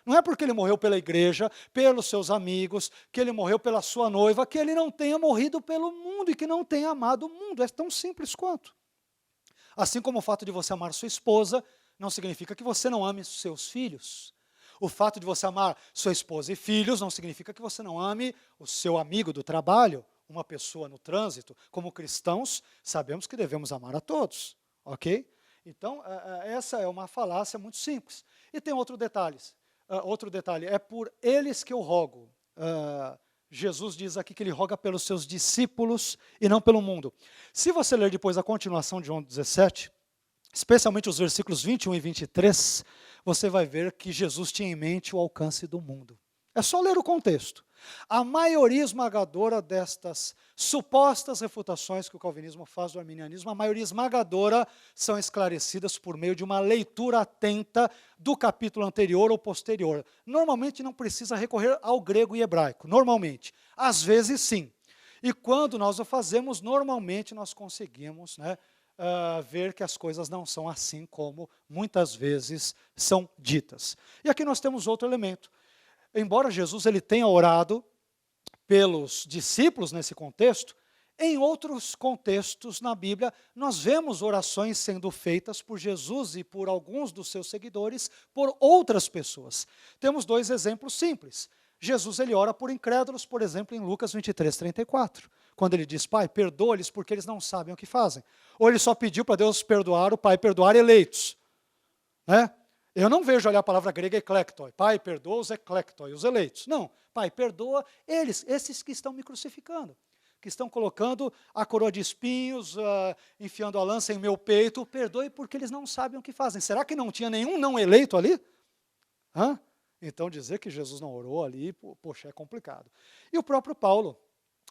Não é porque ele morreu pela igreja, pelos seus amigos, que ele morreu pela sua noiva, que ele não tenha morrido pelo mundo e que não tenha amado o mundo. É tão simples quanto. Assim como o fato de você amar sua esposa, não significa que você não ame seus filhos. O fato de você amar sua esposa e filhos não significa que você não ame o seu amigo do trabalho, uma pessoa no trânsito. Como cristãos, sabemos que devemos amar a todos, ok? Então, essa é uma falácia muito simples. E tem outro detalhe, é por eles que eu rogo. Jesus diz aqui que ele roga pelos seus discípulos e não pelo mundo. Se você ler depois a continuação de João 17, especialmente os versículos 21 e 23, você vai ver que Jesus tinha em mente o alcance do mundo. É só ler o contexto. A maioria esmagadora destas supostas refutações que o calvinismo faz do arminianismo, a maioria esmagadora são esclarecidas por meio de uma leitura atenta do capítulo anterior ou posterior. Normalmente não precisa recorrer ao grego e hebraico, normalmente. Às vezes sim. E quando nós o fazemos, normalmente nós conseguimos, né, ver que as coisas não são assim como muitas vezes são ditas. E aqui nós temos outro elemento. Embora Jesus ele tenha orado pelos discípulos nesse contexto, em outros contextos na Bíblia, nós vemos orações sendo feitas por Jesus e por alguns dos seus seguidores, por outras pessoas. Temos 2 exemplos simples. Jesus ele ora por incrédulos, por exemplo, em Lucas 23:34, quando ele diz: Pai, perdoa-lhes porque eles não sabem o que fazem. Ou ele só pediu para Deus perdoar, o Pai perdoar eleitos, né? Eu não vejo ali a palavra grega eclektoi. Pai, perdoa os eclektoi, os eleitos. Não, Pai, perdoa eles, esses que estão me crucificando, que estão colocando a coroa de espinhos, enfiando a lança em meu peito. Perdoe porque eles não sabem o que fazem. Será que não tinha nenhum não eleito ali? Então dizer que Jesus não orou ali, poxa, é complicado. E o próprio Paulo,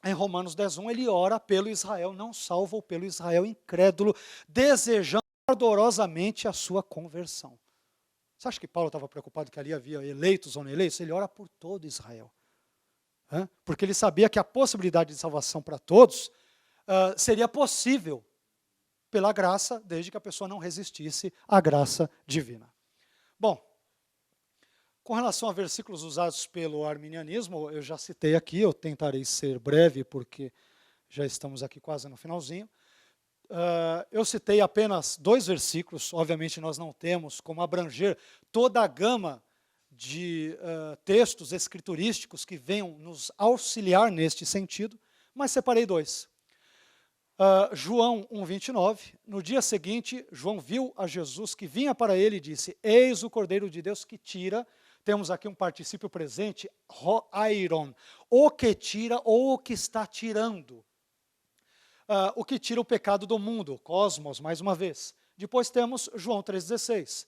em Romanos 10:1, ele ora pelo Israel não salvo ou pelo Israel incrédulo, desejando ardorosamente a sua conversão. Você acha que Paulo estava preocupado que ali havia eleitos ou não eleitos? Ele ora por todo Israel. Porque ele sabia que a possibilidade de salvação para todos seria possível pela graça, desde que a pessoa não resistisse à graça divina. Bom, com relação a versículos usados pelo arminianismo, eu já citei aqui, eu tentarei ser breve, porque já estamos aqui quase no finalzinho. Eu citei apenas 2 versículos, obviamente nós não temos como abranger toda a gama de textos escriturísticos que venham nos auxiliar neste sentido, mas separei 2. João 1:29, no dia seguinte, João viu a Jesus que vinha para ele e disse: Eis o Cordeiro de Deus que tira temos aqui um particípio presente, hoairon, o que tira ou o que está tirando. O que tira o pecado do mundo, cosmos, mais uma vez. Depois temos João 3,16,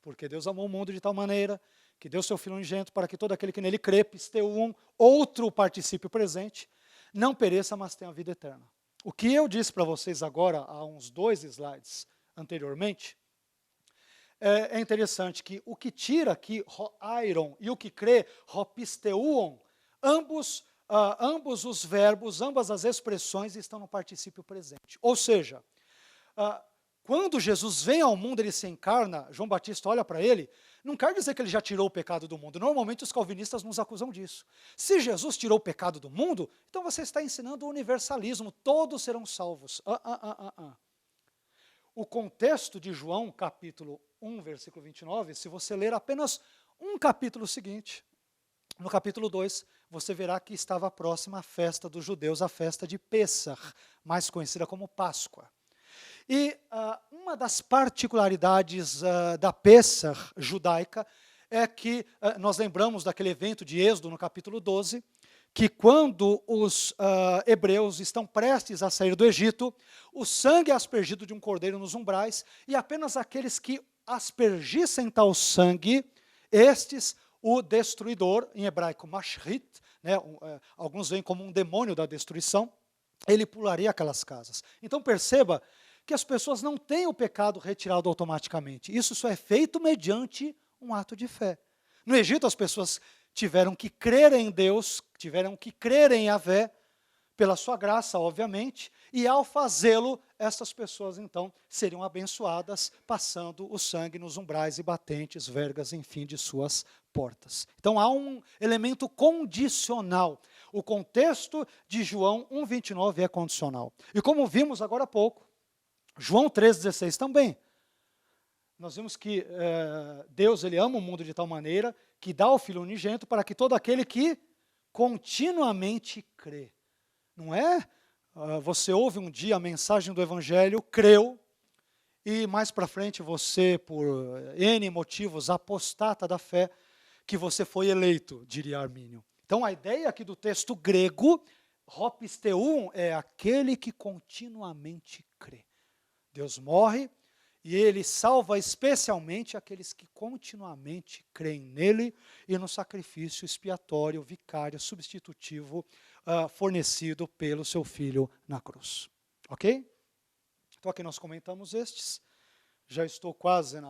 porque Deus amou o mundo de tal maneira que deu seu Filho unigênito para que todo aquele que nele crê, pisteuon, outro particípio presente, não pereça, mas tenha vida eterna. O que eu disse para vocês agora, há uns 2 slides anteriormente, é interessante que o que tira aqui, hoairon, e o que crê, hopisteuon, ambos os verbos, ambas as expressões estão no particípio presente. Ou seja, quando Jesus vem ao mundo, ele se encarna, João Batista olha para ele, não quer dizer que ele já tirou o pecado do mundo. Normalmente os calvinistas nos acusam disso. Se Jesus tirou o pecado do mundo, então você está ensinando o universalismo, todos serão salvos. O contexto de João, capítulo 1, versículo 29, se você ler apenas um capítulo seguinte, no capítulo 2, você verá que estava próxima a festa dos judeus, a festa de Pêssar, mais conhecida como Páscoa. E uma das particularidades da Pêssar judaica é que nós lembramos daquele evento de Êxodo no capítulo 12, que quando os hebreus estão prestes a sair do Egito, o sangue é aspergido de um cordeiro nos umbrais, e apenas aqueles que aspergissem tal sangue, estes, o destruidor, em hebraico mashrit, né, alguns veem como um demônio da destruição, ele pularia aquelas casas. Então perceba que as pessoas não têm o pecado retirado automaticamente. Isso só é feito mediante um ato de fé. No Egito as pessoas tiveram que crer em Deus, tiveram que crer em Yahvé, pela sua graça, obviamente, e ao fazê-lo, essas pessoas então seriam abençoadas, passando o sangue nos umbrais e batentes, vergas, enfim, de suas portas. Então há um elemento condicional. O contexto de João 1,29 é condicional. E como vimos agora há pouco, João 3,16 também. Nós vimos que Deus ele ama o mundo de tal maneira que dá o Filho unigênito para que todo aquele que continuamente crê. Não é? Você ouve um dia a mensagem do Evangelho, creu, e mais para frente você, por N motivos, apostata da fé, que você foi eleito, diria Armínio. Então a ideia aqui do texto grego, hopisteuon, é aquele que continuamente crê. Deus morre e ele salva especialmente aqueles que continuamente creem nele e no sacrifício expiatório, vicário, substitutivo, fornecido pelo seu Filho na cruz. Ok? Então aqui nós comentamos estes. Já estou quase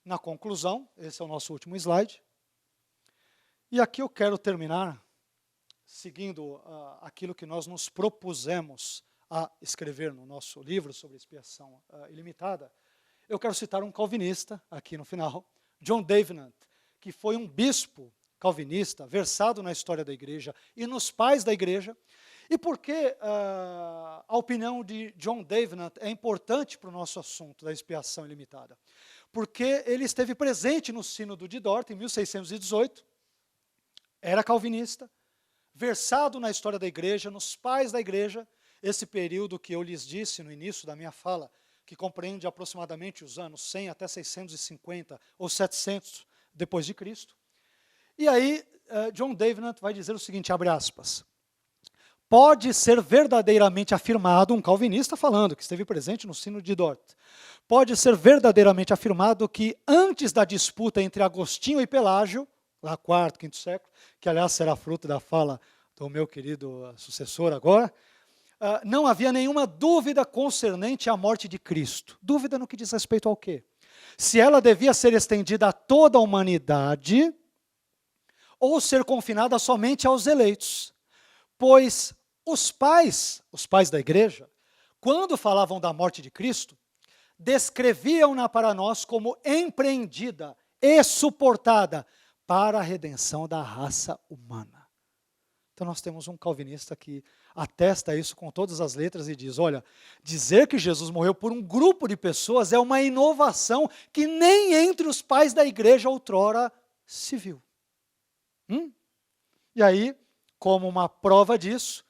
na conclusão. Esse é o nosso último slide. E aqui eu quero terminar seguindo aquilo que nós nos propusemos a escrever no nosso livro sobre expiação ilimitada. Eu quero citar um calvinista aqui no final, John Davenant, que foi um bispo calvinista, versado na história da igreja e nos pais da igreja. E por que a opinião de John Davenant é importante para o nosso assunto da expiação ilimitada? Porque ele esteve presente no Sínodo de Dort, em 1618, era calvinista, versado na história da igreja, nos pais da igreja, esse período que eu lhes disse no início da minha fala, que compreende aproximadamente os anos 100 até 650 ou 700 depois de Cristo. E aí, John Davenant vai dizer o seguinte, abre aspas, pode ser verdadeiramente afirmado, um calvinista falando, que esteve presente no Sínodo de Dort, pode ser verdadeiramente afirmado que antes da disputa entre Agostinho e Pelágio, lá quarto, quinto século, que aliás será fruto da fala do meu querido sucessor agora, não havia nenhuma dúvida concernente à morte de Cristo. Dúvida no que diz respeito ao quê? Se ela devia ser estendida a toda a humanidade ou ser confinada somente aos eleitos. Pois os pais da igreja, quando falavam da morte de Cristo, descreviam-na para nós como empreendida e suportada para a redenção da raça humana. Então nós temos um calvinista que atesta isso com todas as letras e diz, olha, dizer que Jesus morreu por um grupo de pessoas é uma inovação que nem entre os pais da igreja outrora se viu. E aí, como uma prova disso,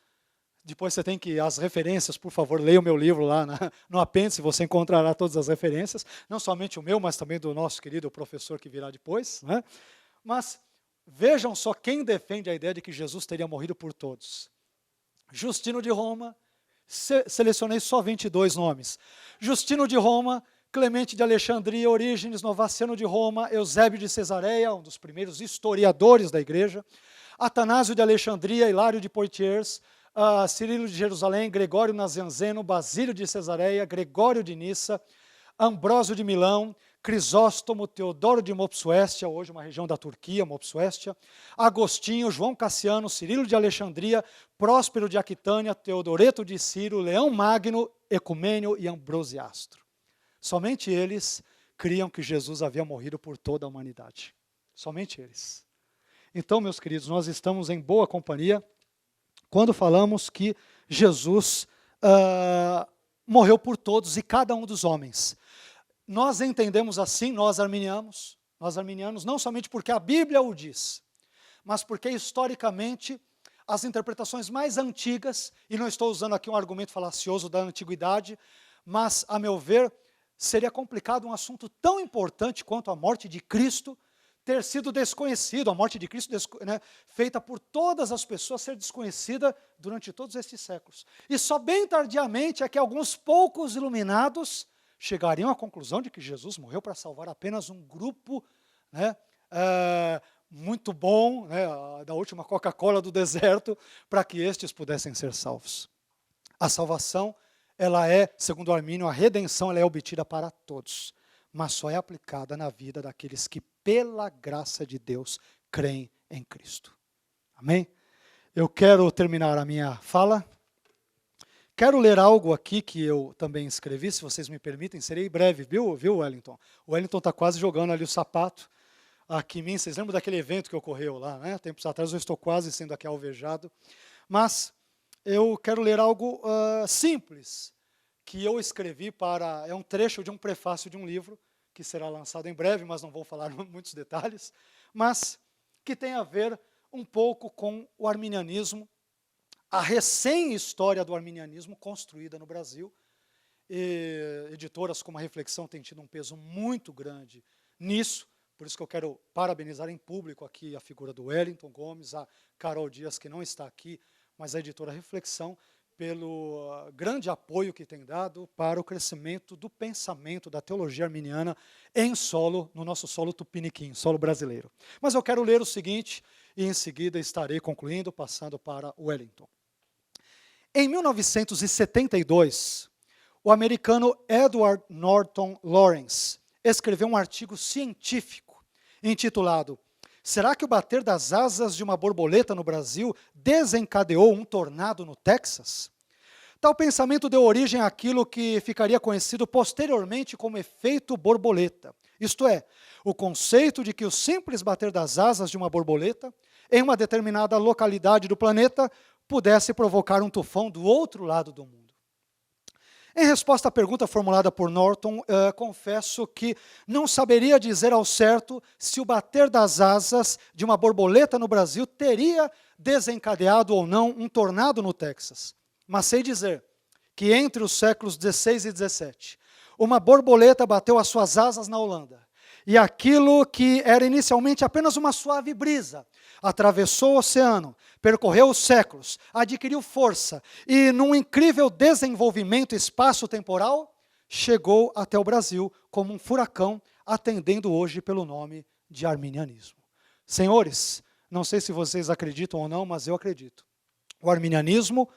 Depois você tem que, as referências, por favor, leia o meu livro lá no apêndice, você encontrará todas as referências, não somente o meu, mas também do nosso querido professor que virá depois. Né? Mas vejam só quem defende a ideia de que Jesus teria morrido por todos. Justino de Roma, selecionei só 22 nomes. Justino de Roma, Clemente de Alexandria, Orígenes, Novaciano de Roma, Eusébio de Cesareia, um dos primeiros historiadores da igreja, Atanásio de Alexandria, Hilário de Poitiers, Cirilo de Jerusalém, Gregório Nazianzeno, Basílio de Cesareia, Gregório de Nissa, Ambrósio de Milão, Crisóstomo, Teodoro de Mopsuestia, hoje uma região da Turquia, Mopsuestia, Agostinho, João Cassiano, Cirilo de Alexandria, Próspero de Aquitânia, Teodoreto de Ciro, Leão Magno, Ecumênio e Ambrosiastro. Somente eles criam que Jesus havia morrido por toda a humanidade. Somente eles. Então, meus queridos, nós estamos em boa companhia quando falamos que Jesus morreu por todos e cada um dos homens. Nós entendemos assim, nós arminianos, não somente porque a Bíblia o diz, mas porque historicamente as interpretações mais antigas, e não estou usando aqui um argumento falacioso da antiguidade, mas, a meu ver, seria complicado um assunto tão importante quanto a morte de Cristo ter sido desconhecido, a morte de Cristo feita por todas as pessoas ser desconhecida durante todos estes séculos. E só bem tardiamente é que alguns poucos iluminados chegariam à conclusão de que Jesus morreu para salvar apenas um grupo muito bom, da última Coca-Cola do deserto, para que estes pudessem ser salvos. A salvação, ela é, segundo Armínio, a redenção ela é obtida para todos, mas só é aplicada na vida daqueles que, pela graça de Deus, creem em Cristo. Amém? Eu quero terminar a minha fala. Quero ler algo aqui que eu também escrevi, se vocês me permitem, serei breve, viu, Wellington? O Wellington está quase jogando ali o sapato aqui em mim. Vocês lembram daquele evento que ocorreu lá, né? Tempos atrás eu estou quase sendo aqui alvejado. Mas eu quero ler algo simples, que eu escrevi é um trecho de um prefácio de um livro, que será lançado em breve, mas não vou falar muitos detalhes, mas que tem a ver um pouco com o arminianismo, a recém-história do arminianismo construída no Brasil. E editoras como a Reflexão têm tido um peso muito grande nisso, por isso que eu quero parabenizar em público aqui a figura do Wellington Gomes, a Carol Dias, que não está aqui, mas a editora Reflexão, pelo grande apoio que tem dado para o crescimento do pensamento da teologia arminiana no nosso solo tupiniquim, solo brasileiro. Mas eu quero ler o seguinte, e em seguida estarei concluindo, passando para o Wellington. Em 1972, o americano Edward Norton Lawrence escreveu um artigo científico intitulado "Será que o bater das asas de uma borboleta no Brasil desencadeou um tornado no Texas?" Tal pensamento deu origem àquilo que ficaria conhecido posteriormente como efeito borboleta. Isto é, o conceito de que o simples bater das asas de uma borboleta em uma determinada localidade do planeta pudesse provocar um tufão do outro lado do mundo. Em resposta à pergunta formulada por Norton, confesso que não saberia dizer ao certo se o bater das asas de uma borboleta no Brasil teria desencadeado ou não um tornado no Texas. Mas sei dizer que entre os séculos XVI e XVII, uma borboleta bateu as suas asas na Holanda. E aquilo que era inicialmente apenas uma suave brisa, atravessou o oceano, percorreu os séculos, adquiriu força e, num incrível desenvolvimento espaço-temporal, chegou até o Brasil como um furacão, atendendo hoje pelo nome de arminianismo. Senhores, não sei se vocês acreditam ou não, mas eu acredito. O arminianismo,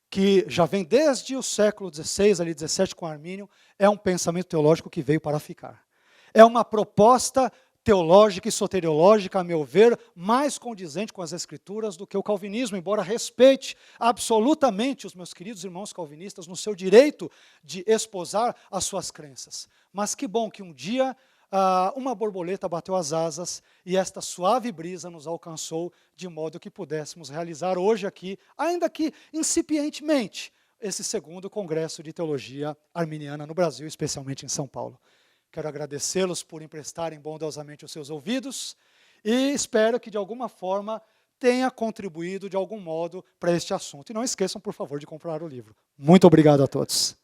que já vem desde o século XVI, ali 17 com Armínio, é um pensamento teológico que veio para ficar. É uma proposta teológica e soteriológica, a meu ver, mais condizente com as Escrituras do que o calvinismo, embora respeite absolutamente os meus queridos irmãos calvinistas no seu direito de esposar as suas crenças. Mas que bom que um dia uma borboleta bateu as asas e esta suave brisa nos alcançou de modo que pudéssemos realizar hoje aqui, ainda que incipientemente, esse segundo Congresso de Teologia Arminiana no Brasil, especialmente em São Paulo. Quero agradecê-los por emprestarem bondosamente os seus ouvidos e espero que, de alguma forma, tenha contribuído de algum modo para este assunto. E não esqueçam, por favor, de comprar o livro. Muito obrigado a todos.